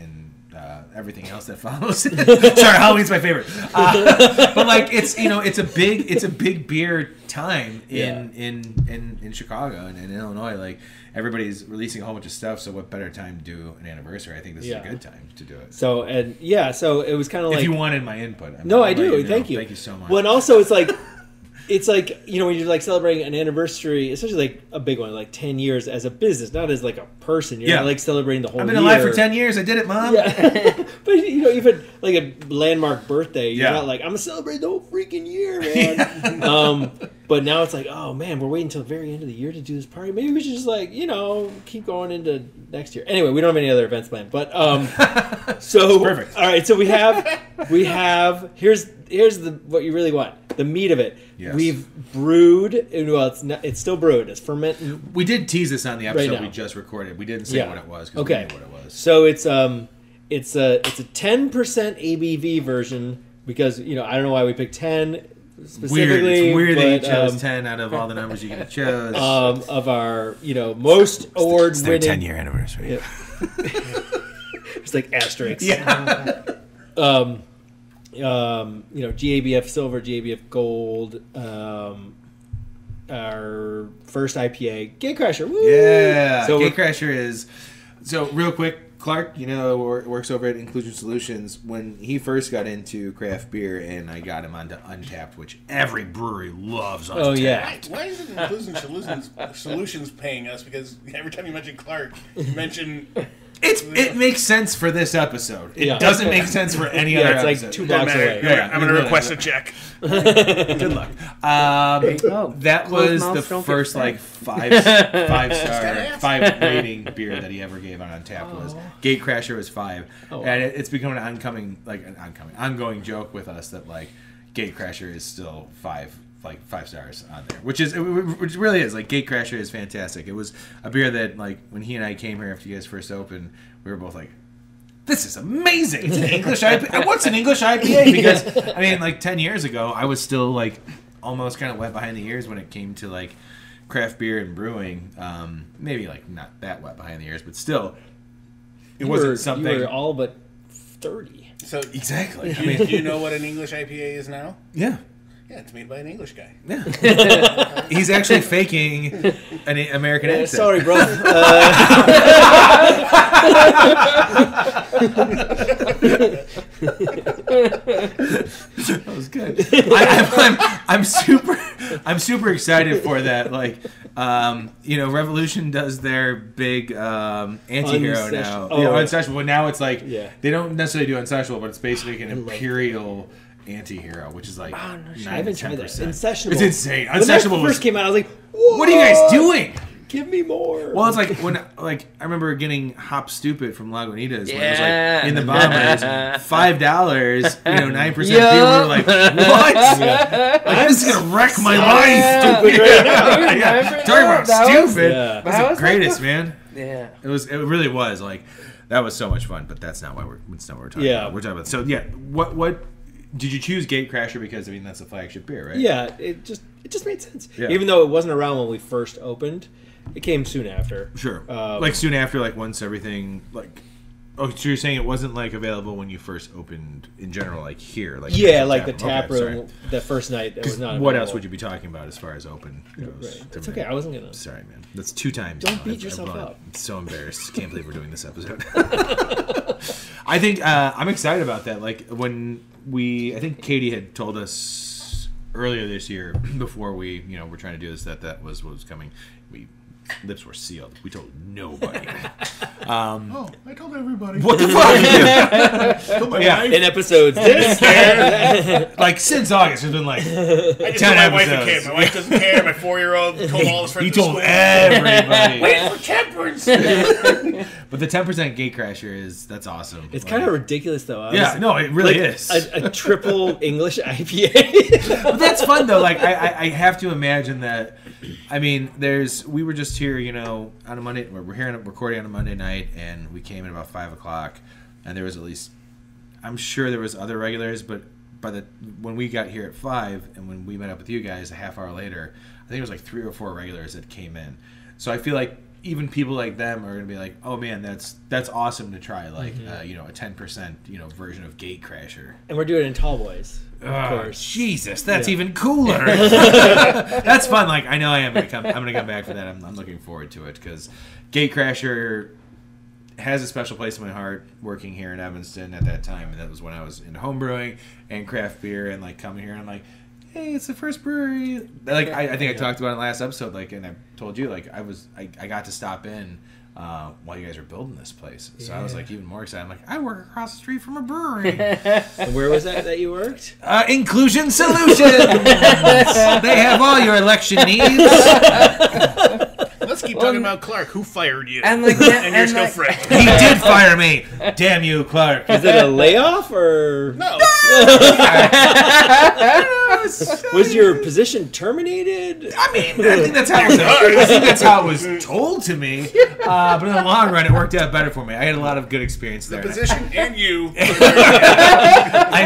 everything else that follows. Sorry, Halloween's my favorite. But like it's, you know, it's a big beer time in Chicago and in Illinois. Like everybody's releasing a whole bunch of stuff, so what better time to do an anniversary? I think this is a good time to do it. So so it was kind of like, if you wanted my input. I do. Thank you. Thank you so much. Well, and also it's like you know, when you're like celebrating an anniversary, especially like a big one, like 10 years as a business, not as like a person. You're not like celebrating the whole year. I've been alive for 10 years. I did it, Mom. Yeah. But you know, even like a landmark birthday, you're not like, I'm gonna celebrate the whole freaking year, man. But now it's like, oh man, we're waiting until the very end of the year to do this party. Maybe we should just like, you know, keep going into next year. Anyway, we don't have any other events planned, but so perfect. All right, so we have here's what you really want, the meat of it. Yes. We've brewed, well, it's still brewed. It's fermenting. We did tease this on the episode we just recorded. We didn't say what it was because we knew what it was. So it's a 10% ABV version because, you know, I don't know why we picked 10 specifically. It's weird that you chose 10 out of all the numbers you could have chose. Of our, you know, most award-winning... It's their 10-year anniversary. Yeah. It's like asterisks. Yeah. You know, GABF Silver, GABF Gold, our first IPA, Gatecrasher. Woo! Yeah, so Gatecrasher is... So, real quick, Clark, you know, works over at Inclusion Solutions. When he first got into craft beer, and I got him onto Untapped, which every brewery loves Untapped. Oh, yeah. Why isn't Inclusion Solutions paying us? Because every time you mention Clark, you mention... It makes sense for this episode. It doesn't make sense for any other episode. It's like 2 blocks away. Yeah, I'm going to request a check. Good luck. That was the first like 5-star 5 rating beer that he ever gave on Untapped. Was Gatecrasher was 5, and it's become an ongoing joke with us that like Gatecrasher is still 5 stars on there, which really is like Gatecrasher is fantastic. It was a beer that like when he and I came here after you guys first opened, we were both like, this is amazing. It's an English IPA. What's an English IPA? Because I mean, like 10 years ago, I was still like almost kind of wet behind the ears when it came to like craft beer and brewing. Maybe like not that wet behind the ears, but still, it wasn't something. You were all but 30. So exactly. I mean, do you know what an English IPA is now? Yeah. Yeah, it's made by an English guy. Yeah. He's actually faking an American accent. Sorry, bro. That was good. I'm super excited for that. Like, you know, Revolution does their big anti-hero now. Oh, Unsatiable. But now it's like they don't necessarily do Unsatiable, but it's basically an imperial anti-hero, which is like I haven't tried that. Insatiable. It's insane. When that first came out, I was like, whoa! What are you guys doing? Give me more. Well, it's like when I remember getting Hop Stupid from Lagunitas when it was Yeah. like in the bombers, $5, 9% beer. We were like, what? Like, this is gonna wreck my mind. Stupid right now. Yeah. Talking about stupid. That That's the was greatest, man. Yeah. It really was like that was so much fun. But that's not what we're talking about. We're talking about. So yeah, what did you choose Gatecrasher because that's the flagship beer, right? Yeah, it just made sense. Yeah. Even though it wasn't around when we first opened, it came soon after. Sure. Like soon after, like once everything like. Oh, so you're saying it wasn't like available when you first opened in general, like here, like the tap room, the first night it was not available. What else would you be talking about as far as open goes? Right. It's okay. I wasn't gonna. Sorry, man. That's 2 times. Don't beat yourself up. I'm so embarrassed. Can't believe we're doing this episode. I think I'm excited about that. Like when I think Katie had told us earlier this year before we, were trying to do this that was what was coming. Lips were sealed. We told nobody. I told everybody. What the fuck? Told my wife. In episodes, like since August, there's been like 10 I just told my wife episodes. and kid. My wife doesn't care. My 4-year-old told all his friends. He at told school. everybody. Wait for Temperance. But the 10% Gatecrasher that's awesome. it's kind of ridiculous though. Yeah, no, it really is. A triple English IPA. But that's fun though. Like I have to imagine that. We were just here, on a Monday. We're here recording on a Monday night, and we came in about 5:00, and there was at least, I'm sure there was other regulars, but when we got here at 5, and when we met up with you guys a half hour later, I think it was like 3 or 4 regulars that came in. So I feel like even people like them are gonna be like, oh man, that's awesome to try, like a 10% version of Gatecrasher. And we're doing it in tall boys. Of course. Jesus, that's even cooler. That's fun. Like I know I'm gonna come back for that. I'm looking forward to it because Gatecrasher has a special place in my heart. Working here in Evanston at that time, and that was when I was into homebrewing and craft beer, and like coming here and I'm like, hey, it's the first brewery. Like I think I talked about it in the last episode. Like, and I told you like I got to stop in. While you guys are building this place. So I was like even more excited. I'm like, I work across the street from a brewery. And where was that you worked? Inclusion Solutions. They have all your election needs. Let's keep talking about Clark. Who fired you? And like, and you're still friends. He did fire me. Damn you, Clark. Is it a layoff or No. was your position terminated? I think that's how it was told to me. But in the long run, it worked out better for me. I had a lot of good experience there. The position and you. I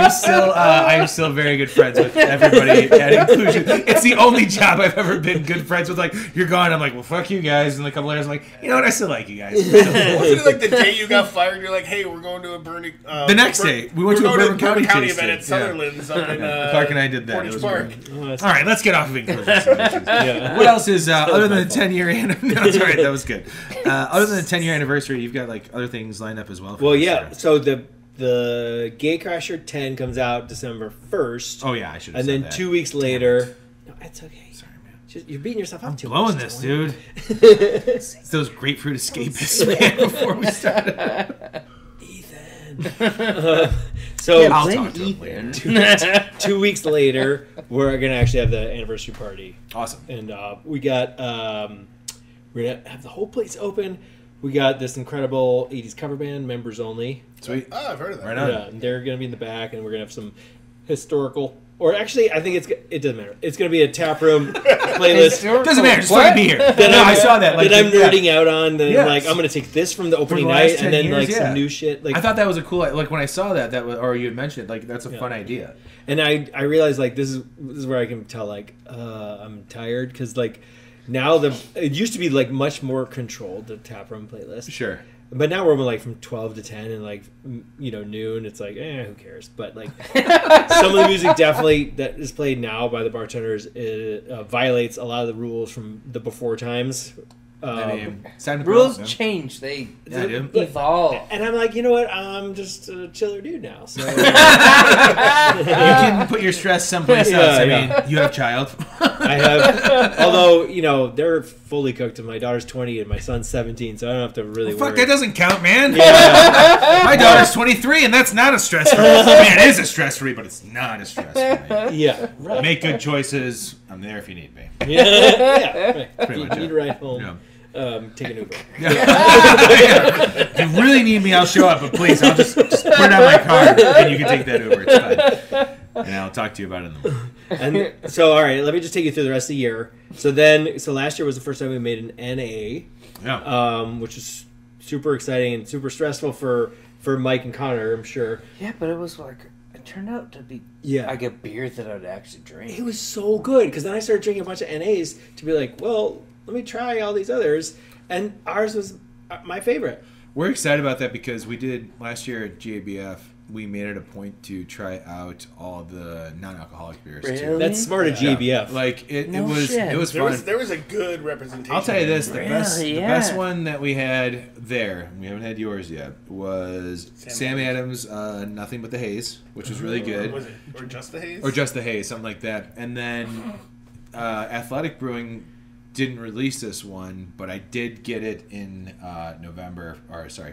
am still very good friends with everybody at Inclusion. It's the only job I've ever been good friends with. Like, you're gone. I'm like, well, fuck you guys. And a couple years, I'm like, you know what? I still like you guys. Wasn't it like the day you got fired? You're like, hey, we're going to a Bernie. The next day, we went to a Bourbon County event at Sutherland's up in Clark and I did that. Portage It was Park. great. All right, let's get off of Inclusion Solutions. What else is other than the 10-year anniversary? No, it's all right. That was good. Other than the 10-year anniversary, you've got like other things lined up as well. Well, yeah. So the Gatecrasher 10 comes out December 1st. Oh yeah, I should have and said then that. 2 weeks later. No, it's okay. Sorry, man. You're beating yourself up too much. Blowing this, dude. It's those grapefruit escapists, man, before we started. Ethan. So I'll talk to him later. 2 weeks later, we're gonna actually have the anniversary party. Awesome. And we got we're gonna have the whole place open. We got this incredible 80s cover band, members only. Sweet. Oh, I've heard of that. Right on. Yeah, and they're gonna be in the back, and we're gonna have some historical. Or actually, I think it doesn't matter. It's going to be a taproom playlist. Doesn't matter. Just fucking be here. I saw that. Like, that I'm nerding out on. Then Yes. like I'm going to take this from the opening the last night 10 and then years, like some new shit. Like I thought that was a cool. Like when I saw that was, or you had mentioned it. Like that's a fun idea. And I realized like this is where I can tell like I'm tired because like now it used to be like much more controlled, the taproom playlist. Sure. But now we're like from 12 to 10 and like noon. It's like who cares? But like some of the music definitely that is played now by the bartenders violates a lot of the rules from the before times. Rules change. They evolve. And I'm like, you know what? I'm just a chiller dude now. So you can put your stress someplace else. I mean, you have a child. I have. Although they're fully cooked, and my daughter's 20 and my son's 17, so I don't have to really worry. Fuck, that doesn't count, man. Yeah. My daughter's 23, and that's not a stress for me. I mean, it is a stress for me, but it's not a stress for me. Yeah, right. Make good choices. I'm there if you need me. Yeah, right. Pretty You much need it. to ride home. take an Uber. If you really need me, I'll show up. But please, I'll just put it on my card, and you can take that Uber. It's fine. And I'll talk to you about it in the morning. And so, all right, let me just take you through the rest of the year. So last year was the first time we made an NA, which is super exciting and super stressful for Mike and Connor, I'm sure. Yeah, but it was like, it turned out to be like a beer that I'd actually drink. It was so good, because then I started drinking a bunch of NAs to be like, well, let me try all these others, and ours was my favorite. We're excited about that because we did last year at GABF. We made it a point to try out all the non-alcoholic beers too. That's smart of GABF. Like it was fun. There was a good representation. I'll tell you this: the best one that we had there, we haven't had yours yet, was Sam Adams. Nothing but the haze, which was really good. Was it or just the haze? Or just the haze, something like that. And then Athletic Brewing didn't release this one, but I did get it in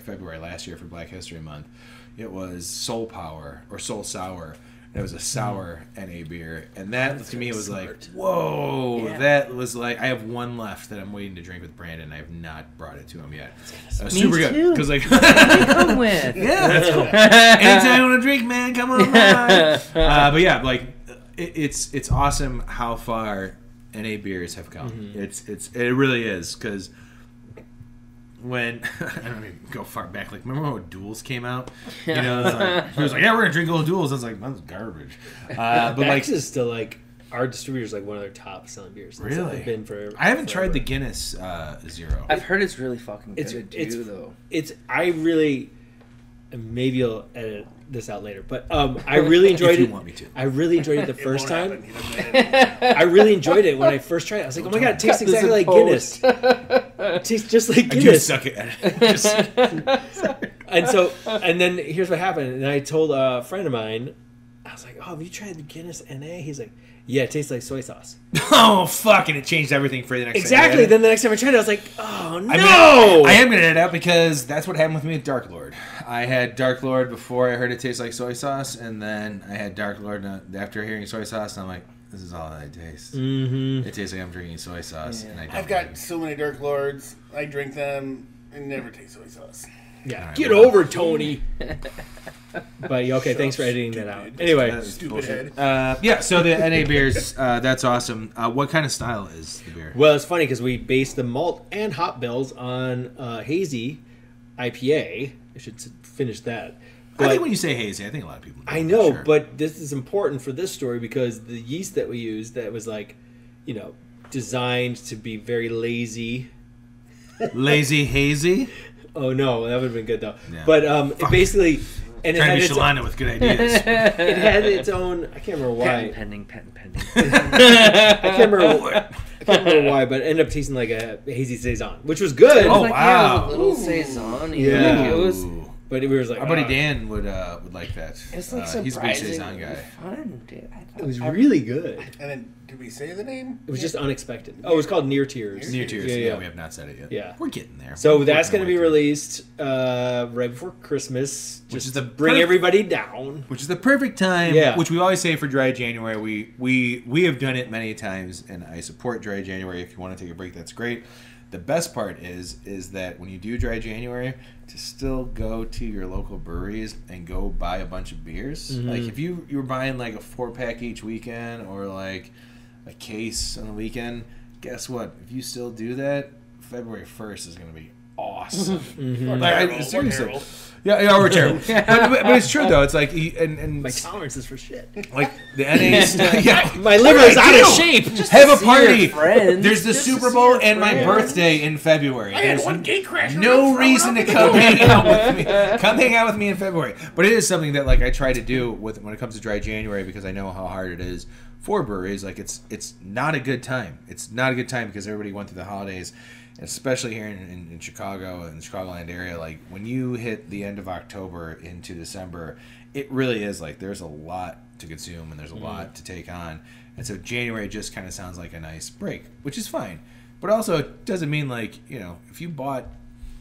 February last year for Black History Month. It was Soul Power or Soul Sour. It was a sour NA beer, and that to me was like, whoa! Yeah. That was like, I have one left that I'm waiting to drink with Brandon. I have not brought it to him yet. Super good because like come with that's cool. Anytime you want to drink, man, come on by. But yeah, like it's awesome how far NA beers have come. Mm-hmm. It really is, because when I don't even go far back, like remember when Duels came out? You know, it was like, yeah, we're gonna drink old Duels. I was like, that's garbage. But Beck's is still like, our distributor's like one of their top selling beers. Really? Been for I haven't tried the Guinness Zero. I've heard it's really fucking good though. Maybe you'll edit this out later, but I really enjoyed if it. You want me to. I really enjoyed it the first time. I really enjoyed it when I first tried it. I was like, oh my god, it tastes exactly like Guinness. It tastes just like Guinness. I do suck at it. And then here's what happened. And I told a friend of mine, I was like, oh, have you tried the Guinness NA? He's like, yeah, it tastes like soy sauce. Oh, fuck, and it changed everything for the next Exactly. Then the next time I tried it, I was like, oh, no. I am going to edit out because that's what happened with me at Dark Lord. I had Dark Lord before I heard it taste like soy sauce, and then I had Dark Lord after hearing soy sauce, and I'm like, this is all I taste. Mm-hmm. It tastes like I'm drinking soy sauce. Yeah. And I've got so many Dark Lords. I drink them and never taste soy sauce. Yeah, right, get over Tony. But okay, thanks for editing that out. Anyway, stupid head. Yeah, so the NA beers, that's awesome. What kind of style is the beer? Well, it's funny because we based the malt and hop bills on hazy IPA. I should finish that. But I think when you say hazy, I think a lot of people do. I know, sure. But this is important for this story because the yeast that we used, that was like, designed to be very lazy. Lazy hazy? Oh no, that would have been good though. Yeah. But it basically, and trying to be Shalana with good ideas. It had its own. I can't remember why. Patent pending. I can't remember why, but it ended up tasting like a hazy saison, which was good. Oh wow, a little saison. Yeah, it was. But we were like, our buddy Dan would like that. It's like he's a big saison guy. Fun, dude. It was really good. And then, did we say the name? It was just unexpected. Oh, it was called Near Tears. Near Tears. Yeah, we have not said it yet. Yeah, we're getting there. So that's going to be released right before Christmas, just to bring everybody down. Which is the perfect time. Yeah. Which we always say for Dry January. We have done it many times, and I support Dry January. If you want to take a break, that's great. The best part is that when you do Dry January, to still go to your local breweries and go buy a bunch of beers. Mm-hmm. Like if you were buying like a 4-pack each weekend or like a case on the weekend, guess what? If you still do that, February 1st is going to be awesome. Mm-hmm. Seriously. Yeah, we're terrible. but it's true though. It's like and my tolerance is for shit. Like the NA's. Yeah, my liver is out of shape. Just have a party. There's the Super Bowl and my birthday in February. I had one gate crash. No reason to come hang out with me. Come hang out with me in February. But it is something that like I try to do when it comes to Dry January because I know how hard it is for breweries. Like it's not a good time. It's not a good time because everybody went through the holidays. Especially here in Chicago and the Chicagoland area, like when you hit the end of October into December, it really is like there's a lot to consume and there's a lot to take on. And so January just kind of sounds like a nice break, which is fine. But also it doesn't mean like, if you bought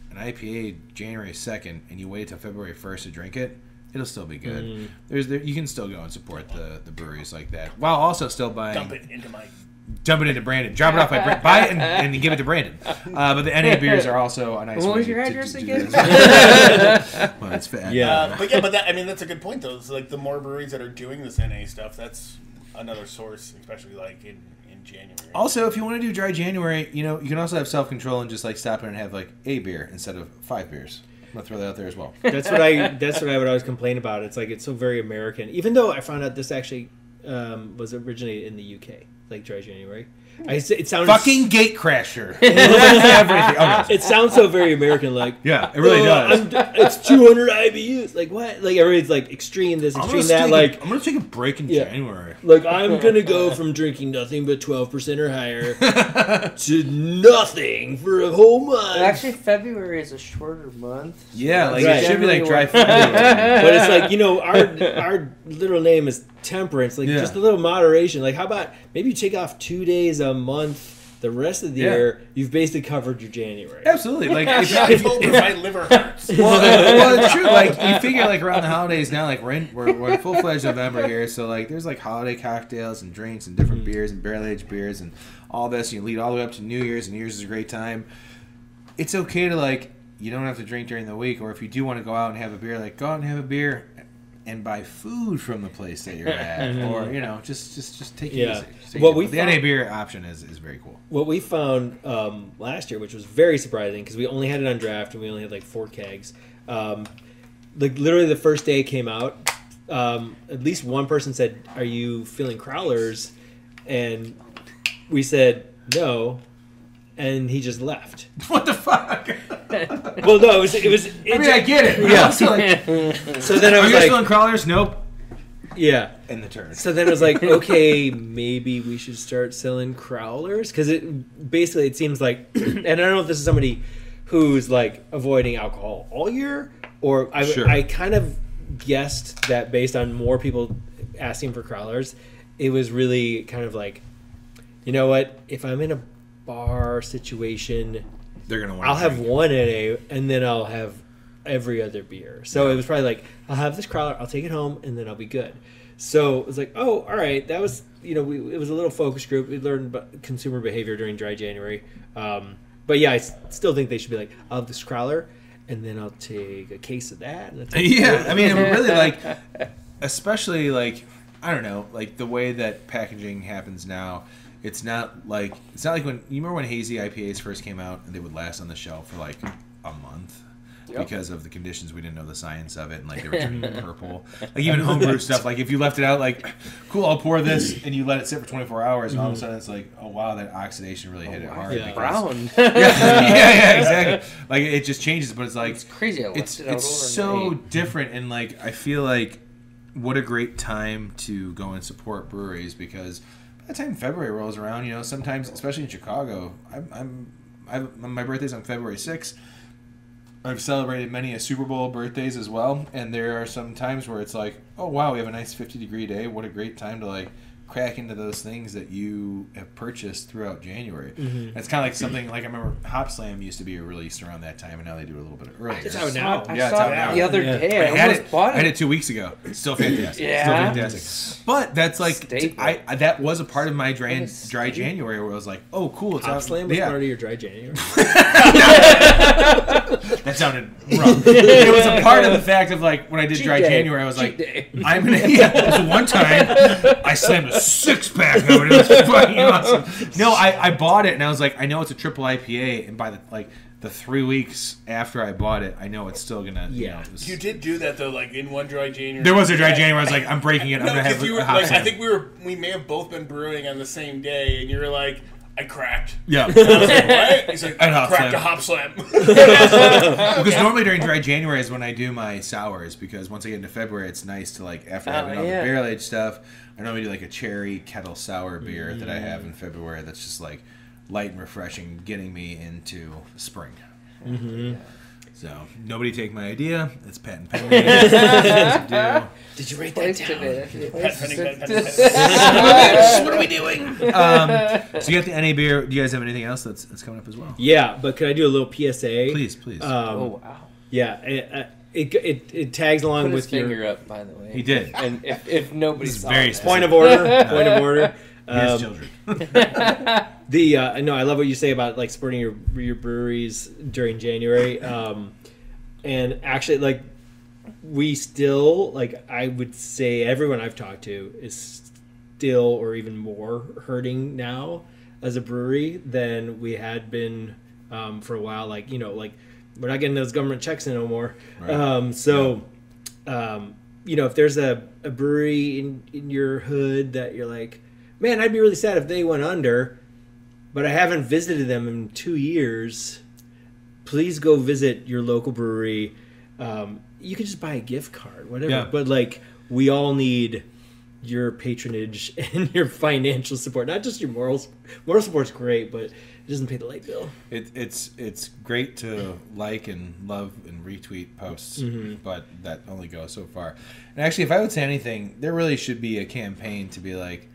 an IPA January 2nd and you wait till February 1st to drink it, it'll still be good. You can still go and support the breweries like that while also still buying. Dump it into my dump it into Brandon, drop it off by buy it and give it to Brandon. But the NA beers are also a nice way. What was your address again? Well, it's fat. Yeah. But that's a good point though. It's like the more breweries that are doing this NA stuff, that's another source, especially like in January. Also, if you want to do dry January, you can also have self-control and just like stop in and have like a beer instead of 5 beers. I'm gonna throw that out there as well. That's what I would always complain about. It's like it's so very American. Even though I found out this actually was originated in the UK, like dry January. It sounds fucking gatecrasher. Everything. Oh, no. It sounds so very American, like yeah, it really does. It's 200 IBUs. Like what? Like everybody's like extreme this, extreme that. Like I'm gonna take a break in January. Like I'm gonna go from drinking nothing but 12% or higher to nothing for a whole month. Actually, February is a shorter month. Yeah, like it should be like dry February. But it's like our literal name is Temperance. Like just a little moderation. Like how about maybe you take off 2 days a month, the rest of the year you've basically covered your January. Absolutely. Like if my liver hurts. Well, it's true. Like you figure, like around the holidays now, like we're in full-fledged November here, so like there's like holiday cocktails and drinks and different beers and barrel-aged beers and all this. You lead all the way up to New Year's, and New Year's is a great time. It's okay to like you don't have to drink during the week, or if you do want to go out and have a beer, like go out and have a beer. And buy food from the place that you're at, or just take it easy. The NA beer option is very cool. What we found last year, which was very surprising, because we only had it on draft and we only had like 4 kegs. Like literally the first day it came out, at least one person said, "Are you feeling crowlers?" And we said no. And he just left. What the fuck? Well, no, it was. I mean, I get it. Yeah. So then I was Are you like, feeling crawlers? Nope. Yeah. In the turn. So then I was like, okay, maybe we should start selling crowlers, because it seems like, and I don't know if this is somebody who's like avoiding alcohol all year, or I kind of guessed that based on more people asking for crowlers, it was really kind of like, you know what, if I'm in a bar situation, they're gonna want I'll have one NA and then I'll have every other beer. So it was probably like, I'll have this crowler, I'll take it home, and then I'll be good. So it was like, oh, all right, that was, it was a little focus group. We learned about consumer behavior during dry January. But yeah, I still think they should be like, I'll have this crowler and then I'll take a case of that. And I mean, really, like, especially like, I don't know, like the way that packaging happens now. It's not like when you remember when hazy IPAs first came out and they would last on the shelf for like a month because of the conditions. We didn't know the science of it, and like they were turning purple. Like even homebrew stuff, like if you left it out, like cool, I'll pour this, and you let it sit for 24 hours, and all of a sudden it's like, oh wow, that oxidation really hit it hard. Yeah. Brown. yeah, exactly. Like it just changes, but it's like it's crazy. It's so different, and like I feel like what a great time to go and support breweries, because by the time February rolls around, sometimes, especially in Chicago, my birthday's on February 6th. I've celebrated many a Super Bowl birthdays as well, and there are some times where it's like, oh wow, we have a nice 50-degree day. What a great time to like crack into those things that you have purchased throughout January. Mm-hmm. It's kind of like something like I remember Hop Slam used to be released around that time, and now they do it a little bit earlier. It's out now. I saw it the other day. I almost bought it. I had it 2 weeks ago. It's still fantastic. Yeah. Still fantastic. But that's like that was a part of my dry January where I was like, oh cool, it's Hop out. Slam was part of your dry January. That sounded wrong. It was a part of the fact of like when I did dry January, I was like, I'm gonna. Yeah, it was one time I slammed a 6-pack of it. It was fucking awesome. No, I bought it and I was like, I know it's a triple IPA, and by the 3 weeks after I bought it, I know it's still gonna. Yeah, you did do that though. Like in one dry January, there was a dry January. I was like, I'm breaking it. I'm gonna have a hot I think we may have both been brewing on the same day, and you were like, I cracked. Yeah. And I was like, what? He's like, I cracked a Hop Slam. Because normally during dry January is when I do my sours, because once I get into February, it's nice to like, after having all the barrel aged stuff, I normally do like a cherry kettle sour beer that I have in February that's just like light and refreshing, getting me into spring. Mm-hmm. So nobody take my idea. It's patent pending. Did you write that down? What are we doing? So you got the NA beer. Do you guys have anything else that's coming up as well? Yeah, but could I do a little PSA? Please. Oh wow. Yeah, it tags along Put with his finger up, by the way. He did. And if nobody saw very it. Point of order. His children. No, I love what you say about like supporting your breweries during January. And actually, like, we still, like, I would say everyone I've talked to is still or even more hurting now as a brewery than we had been for a while. Like, you know, like, we're not getting those government checks in no more. Right. You know, if there's a brewery in your hood that you're like, man, I'd be really sad if they went under, but I haven't visited them in 2 years, please go visit your local brewery. You could just buy a gift card, whatever. Yeah. But, like, we all need your patronage and your financial support, not just your morals. Moral support's great, but it doesn't pay the light bill. It's great to like and love and retweet posts, but that only goes so far. And actually, if I would say anything, there really should be a campaign to be like,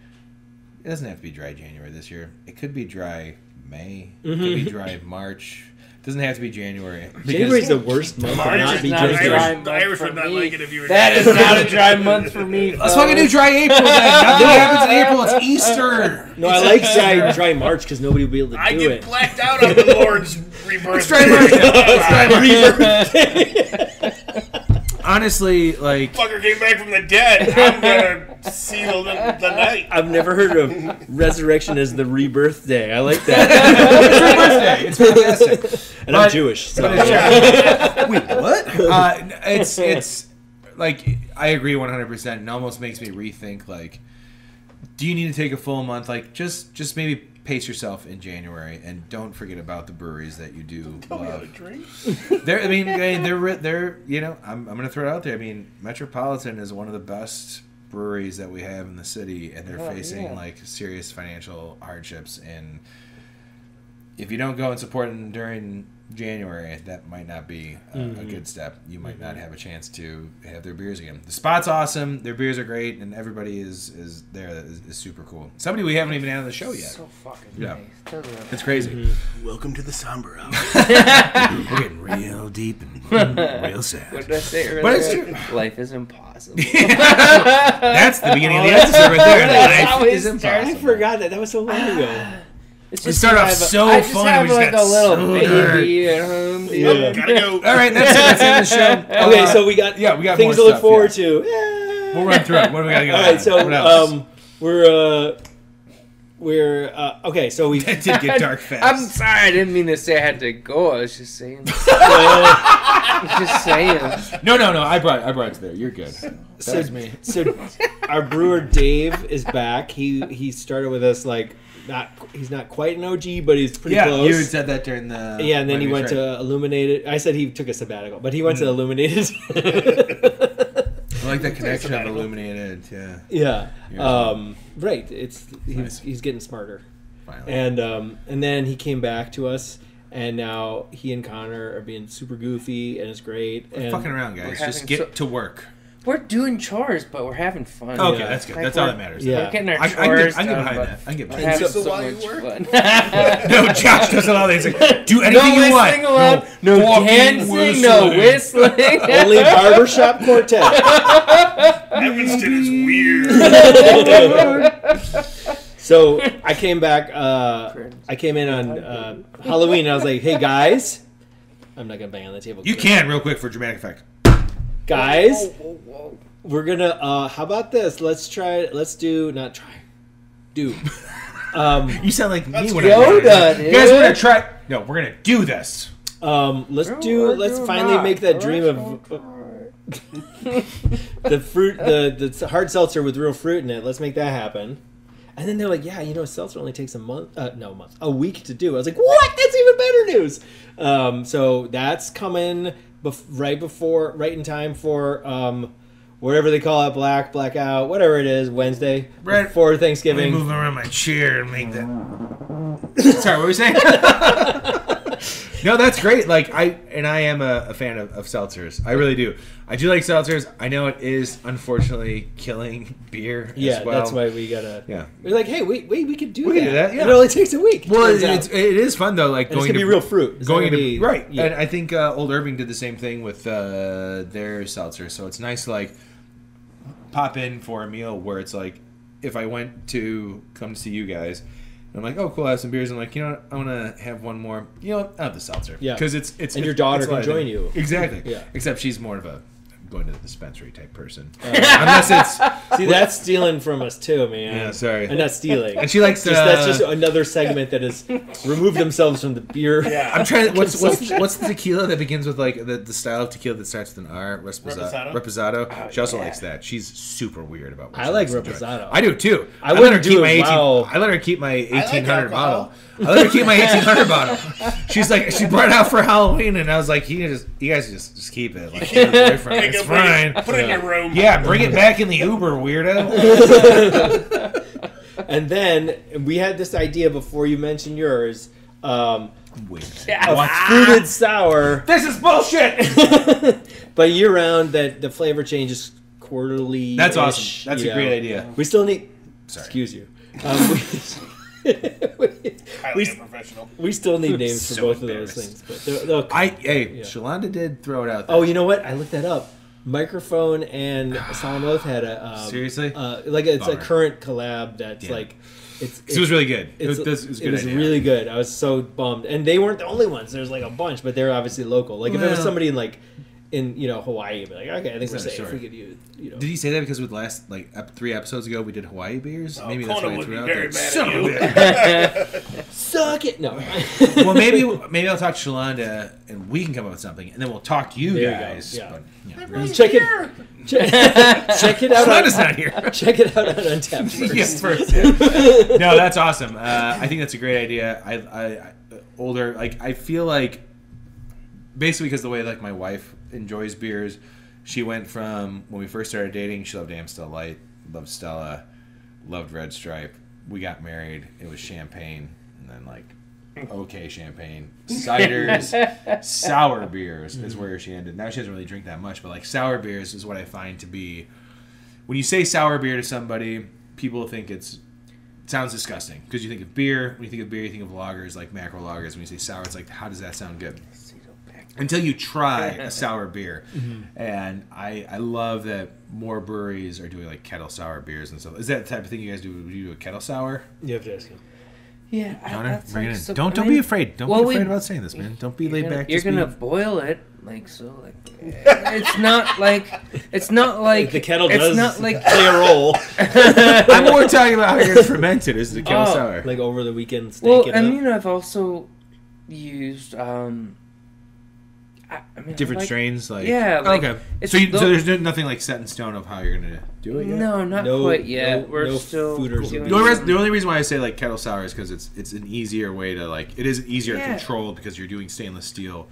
it doesn't have to be dry January this year. It could be dry May. It could be dry March. It doesn't have to be January. January's the worst month. March is not a dry month. The Irish would not like it if you were. That is not a dry month for me. Let's fucking do dry April then. Nothing happens in April. It's Easter. No, I like dry March because nobody will be able to do it. I get blacked out on the Lord's rebirth. It's dry March. It's dry March. Honestly, like, fucker came back from the dead. I'm gonna seal the night. I've never heard of resurrection as the rebirth day. I like that. It's fantastic. And I'm Jewish. So. Wait, what? It's like, I agree 100%. It almost makes me rethink, like, do you need to take a full month? Like, just maybe pace yourself in January, and don't forget about the breweries that you do love. They're, you know, I'm going to throw it out there. I mean, Metropolitan is one of the best breweries that we have in the city, and they're facing like serious financial hardships. And if you don't go and support them during January, that might not be a good step. You might not have a chance to have their beers again. The spot's awesome. Their beers are great, and everybody is there. That is super cool. Somebody we haven't even had on the show yet. So fucking nice. It's crazy. Welcome to the somber hour. We're getting real deep and real sad. What did I say earlier? But it's true. Life is impossible. That's the beginning of the episode right there. Life is impossible. I forgot that. That was so long ago. It's we start off so I just fun. have We just like got a little so baby at home. Dude. Yeah. Gotta go. All right, that's the show. Okay, so we got things to look forward to. Yeah. We'll run through it. What do we got to go? All right, so we're okay. So we it did get dark fast. I'm sorry, I didn't mean to say I had to go. I was just saying. No. I brought it to there. You're good. So me. So our brewer Dave is back. He started with us like. He's not quite an OG, but he's pretty close. Yeah, you said that during the... Yeah, and then he went to Illuminated. I said he took a sabbatical, but he went to Illuminated. I like the connection of Illuminated, yeah. Right, he's getting smarter. Finally. And then he came back to us, and now he and Connor are being super goofy, and it's great. We're fucking around, guys. Just get to work. We're doing chores, but we're having fun. Okay, that's good. Like that's all that matters. Yeah. We're getting our chores I can get done, behind that. I can get behind that. So while you work? No, Josh doesn't allow that. He's like, do anything you want. No dancing, no whistling. Only barbershop quartet. Evanston is weird. So I came back. I came in on Halloween, and I was like, hey, guys. I'm not going to bang on the table. You can, real quick, for dramatic effect. Guys, we're gonna. How about this? Let's do. You sound like me when Yoda, dude. Guys, we're gonna try. No, we're gonna do this. Let's finally make that dream of the fruit, the hard seltzer with real fruit in it. Let's make that happen. And then they're like, yeah, seltzer only takes a week to do. I was like, what? That's even better news. So that's coming. Right in time for whatever they call it, blackout, whatever it is, Wednesday, right before Thanksgiving. Let me move around my chair and make that. Sorry, what were we saying? No, that's great. Like I am a fan of seltzers. I really do. I do like seltzers. I know it is unfortunately killing beer. Yeah, as well. That's why we gotta. Yeah, we're like, hey, we could do that. Yeah. It only takes a week. Well, it is fun though. Like going to be real fruit. Right. Yeah. And I think Old Irving did the same thing with their seltzer. So it's nice to like pop in for a meal where it's like if I went to come to see you guys, I'm like, oh, cool, I have some beers. I'm like, you know what? I want to have one more. You know what? I'll have the seltzer. Yeah. Because it's and your daughter can join you. Exactly. Yeah. Except she's more of a going to the dispensary type person. Unless it's... See, that's stealing from us too, man. Yeah, sorry. And not stealing. And she likes to... That's just another segment that has removed themselves from the beer. Yeah. I'm trying... What's the tequila that begins with, like, the style of tequila that starts with an R? Reposado? She also likes that. She's super weird about what I she like likes to enjoy. Reposado. I do, too. I wouldn't do it. I let her keep my 1800 bottle. I let her keep my 1800 bottle. She's like, she brought it out for Halloween, and I was like, you guys just keep it. Like, your boyfriend. It's fine. Put it in your room. Yeah, bring it back in the Uber, weirdo. And then we had this idea before you mentioned yours. A fruited sour. This is bullshit. But year round, that the flavor changes quarterly. That's awesome. That's a great idea. We still need. Sorry. Excuse you. Highly unprofessional. We still need names for both of those things. But Shalonda did throw it out there. Oh, you know what? I looked that up. Microphone and Solemn Oath had a seriously it's a current collab that's like it was really good. It was really good. I was so bummed, and they weren't the only ones. There's like a bunch, but they're obviously local. Like if it was somebody in Hawaii, you'd be like, okay, I think we're safe if we could use. Did he say that because with last 3 episodes ago we did Hawaii beers? Maybe that's Connor why he would threw be it out very there. mad at you. Suck it. No. Well, maybe I'll talk to Shalonda and we can come up with something, and then we'll talk to you guys. Yeah. But, check it. Check it out. Shalonda's not here. Check it out on Untapped first. Yes, first. Yeah. No, that's awesome. I think that's a great idea. I feel like basically because the way like my wife enjoys beers, she went from when we first started dating, she loved Amstel Light, loved Stella, loved Red Stripe. We got married, it was champagne, and then like okay champagne, ciders, sour beers is where she ended. Now she doesn't really drink that much, but like sour beers is what I find to be, when you say sour beer to somebody, people think it sounds disgusting because you think of beer. When you think of beer, you think of lagers, like macro lagers. When you say sour, it's like, how does that sound good? Until you try a sour beer. And I love that more breweries are doing like kettle sour beers and stuff. Is that the type of thing you guys do? Do you do a kettle sour? You have to ask him. Yeah, Connor, bring it in. So, don't be afraid. Don't be afraid about saying this, man. Don't be laid back. You're gonna boil it it's not like the kettle does not like play a role. I'm more talking about how it's fermented. Is the kettle sour like over the weekend? I've also used different strains, like okay. So there's nothing like set in stone of how you're gonna do it yet? No, not quite yet. We're still doing the only reason why I say like kettle sour is because it's an easier way to it is easier controlled because you're doing stainless steel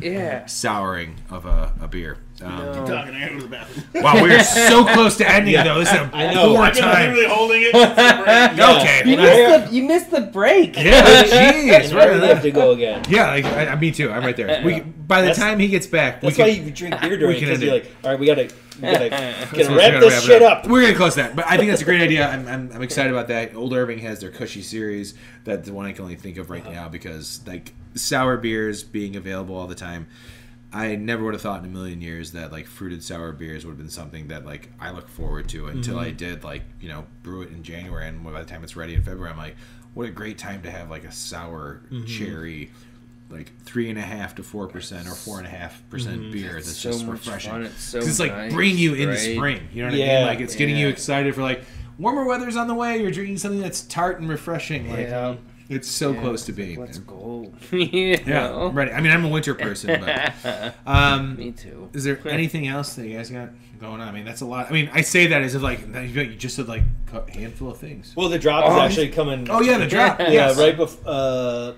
souring of a beer. Keep talking. I gotta go to the bathroom. Wow, we are so close to ending though. This is a poor time. I'm literally holding it. Okay, you missed the break. Yeah, jeez, we have to go again. Yeah, me too. I'm right there. By the time he gets back, that's why you drink beer during it, because you're like, all right, we gotta wrap wrap this shit up. We're gonna close that, but I think that's a great idea. I'm excited about that. Old Irving has their Cushy series. That's the one I can only think of right now because like sour beers being available all the time. I never would have thought in a million years that like fruited sour beers would have been something that like I look forward to until I did brew it in January, and by the time it's ready in February, I'm like, what a great time to have like a sour cherry, like 3.5% to 4% or 4.5% beer that's so just much refreshing. fun. It's so it's like nice, bringing you into right? spring. You know what I mean? Like it's getting you excited for like warmer weather's on the way. You're drinking something that's tart and refreshing. Like it's so close to being. Let's go. I'm ready. I mean, I'm a winter person, but me too. Is there anything else that you guys got going on? I mean, that's a lot. I mean, I say that as if like you just said like a handful of things. Well, the drop is actually coming. Oh yeah, the drop. Yeah, right before.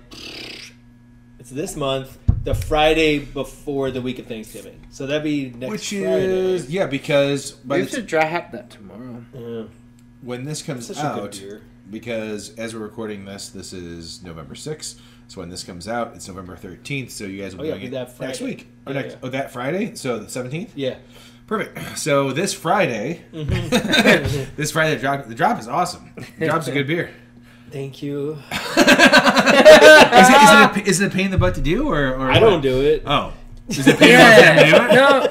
It's this month, the Friday before the week of Thanksgiving. So that'd be next Friday. Because we have to dry hop that tomorrow. Yeah. When this comes out, because as we're recording this is November 6th. So when this comes out, it's November 13th. So you guys will be doing it next week. That Friday? So the 17th? Yeah. Perfect. So this Friday, the drop is awesome. The drop's a good beer. Thank you. Is it a pain in the butt to do, or I don't do it? Oh, is it a pain in the butt to do it? No,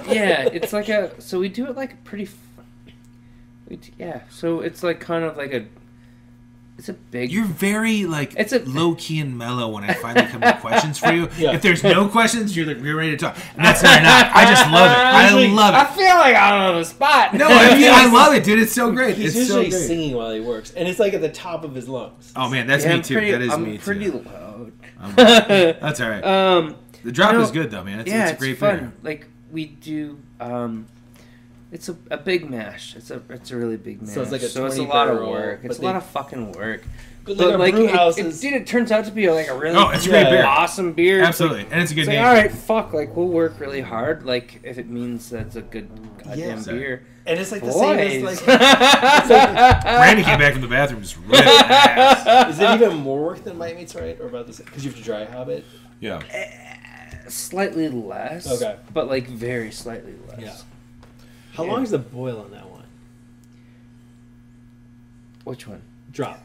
it's like so we do it like a pretty. So it's like kind of like It's a big. You're very like It's a low key and mellow when I finally come with questions for you. Yeah. If there's no questions, you're ready to talk. And that's not. I just love it. I love it. I feel like I'm on the spot. No, I love it, dude. It's so great. He's it's usually so great. singing while he works, and it's like at the top of his lungs. Oh man, that's me too. That is me too. I'm pretty loud. That's all right. The drop is good though, man. It's a great fun. beer. Like we do. It's a big mash. It's a really big mash. So it's like a it's a lot of work. It's a lot of fucking work. But like dude, it turns out to be like a really it's a great beer. Awesome beer. Absolutely, and it's a good name. All right, fuck. Like we'll work really hard. Like if it means that's a good goddamn beer. And it's like the same as like. Randy came back from the bathroom just ripping ass. Is it even more work than Might Meets Right, or about this? Because you have to dry hop it. Yeah. Slightly less. Okay. But like very slightly less. Yeah. How long is the boil on that one? Which one? Drop.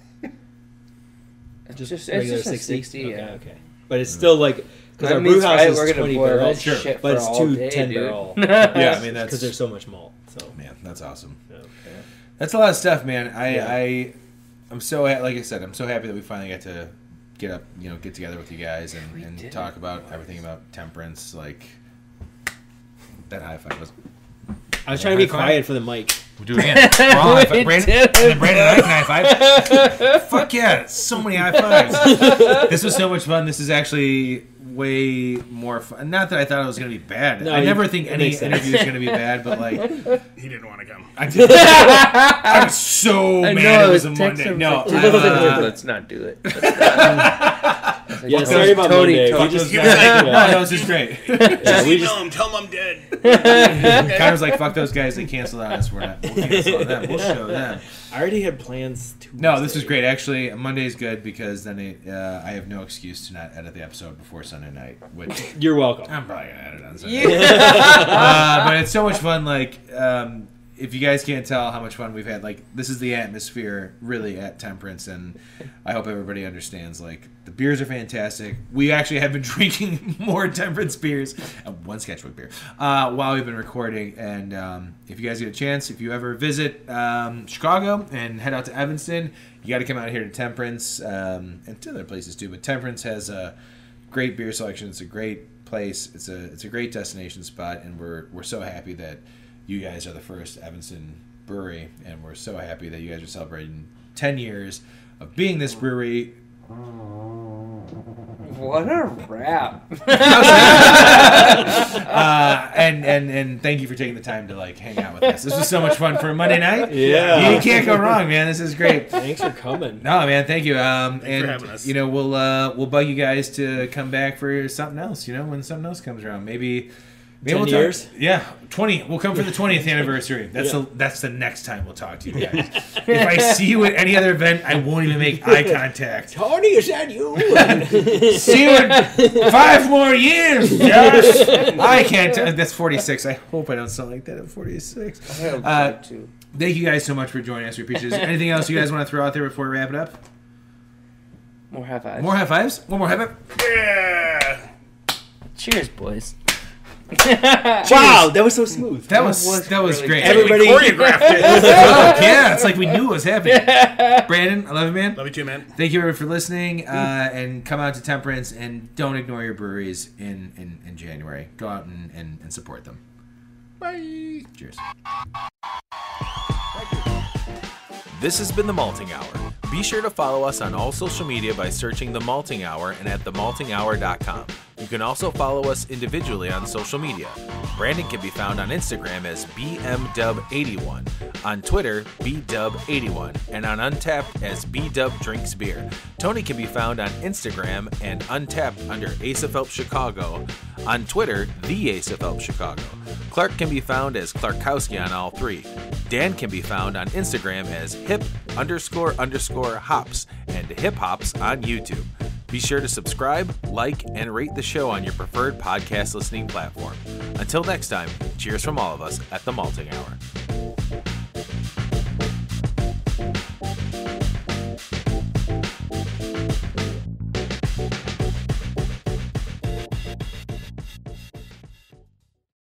It's just a 60. Okay. But it's still like because our brew house is 20 barrels, but it's 2 10-barrel. Yeah, I mean that's because there's so much malt. So man, that's awesome. Okay. That's a lot of stuff, man. I'm so like I said, I'm so happy that we finally got to get together with you guys and talk about everything about temperance. Like that high five was. I was trying to be quiet for the mic. We'll do it again. We're all high five. Brandon and I can high five. Fuck yeah! So many high fives. This was so much fun. This is actually way more fun. Not that I thought it was going to be bad. No, I never think any interview is going to be bad, but like he didn't want to come. I did. I was so mad it was a Monday. No, let's not do it. Yeah, sorry about Monday. No, this is great. Just email him, tell him I'm dead. Connor's like, fuck those guys, they canceled on us. We'll cancel on them. We'll show them. I already had plans to. No, this is great. Actually, Monday's good because then I have no excuse to not edit the episode before Sunday night. Which you're welcome. I'm probably gonna edit on Sunday. Yeah. But it's so much fun. Like, if you guys can't tell how much fun we've had, like this is the atmosphere really at Temperance, and I hope everybody understands. Like the beers are fantastic. We actually have been drinking more Temperance beers, one Sketchbook beer, while we've been recording. And if you guys get a chance, if you ever visit Chicago and head out to Evanston, you got to come out here to Temperance and to other places too. But Temperance has a great beer selection. It's a great place. It's a great destination spot, and we're so happy that you guys are the first Evanston brewery, and we're so happy that you guys are celebrating 10 years of being this brewery. What a wrap. And thank you for taking the time to like hang out with us. This was so much fun for a Monday night. Yeah. You can't go wrong, man. This is great. Thanks for coming. No, man, thank you. Thanks for having us. We'll bug you guys to come back for something else, when something else comes around. Maybe 10 years? Yeah, 20. We'll come for the 20th anniversary. That's the next time we'll talk to you guys. If I see you at any other event, I won't even make eye contact. Tony, is that you? See you in 5 more years, Josh. I can't. That's 46. I hope I don't sound like that at 46. Thank you guys so much for joining us. We appreciate it. Anything else you guys want to throw out there before we wrap it up? More high fives. More high fives? One more high five? Yeah. Cheers, boys. Wow, that was so smooth. That was really great. Everybody choreographed it. Yeah, it's like we knew it was happening. Brandon, I love you, man. Love you too, man. Thank you everyone for listening, and come out to Temperance, and don't ignore your breweries in January. Go out and support them. Bye. Cheers. This has been The Malting Hour. Be sure to follow us on all social media by searching The Malting Hour and at themaltinghour.com. You can also follow us individually on social media. Brandon can be found on Instagram as BMDub81, on Twitter, BDub81, and on Untapped as BDubDrinksBeer. Tony can be found on Instagram and Untapped under Ace of Help Chicago, on Twitter, The Ace of Help Chicago. Clark can be found as Clarkowski on all 3. Dan can be found on Instagram as hip__hops and hip hops on YouTube. Be sure to subscribe, like, and rate the show on your preferred podcast listening platform. Until next time, cheers from all of us at The Malting Hour.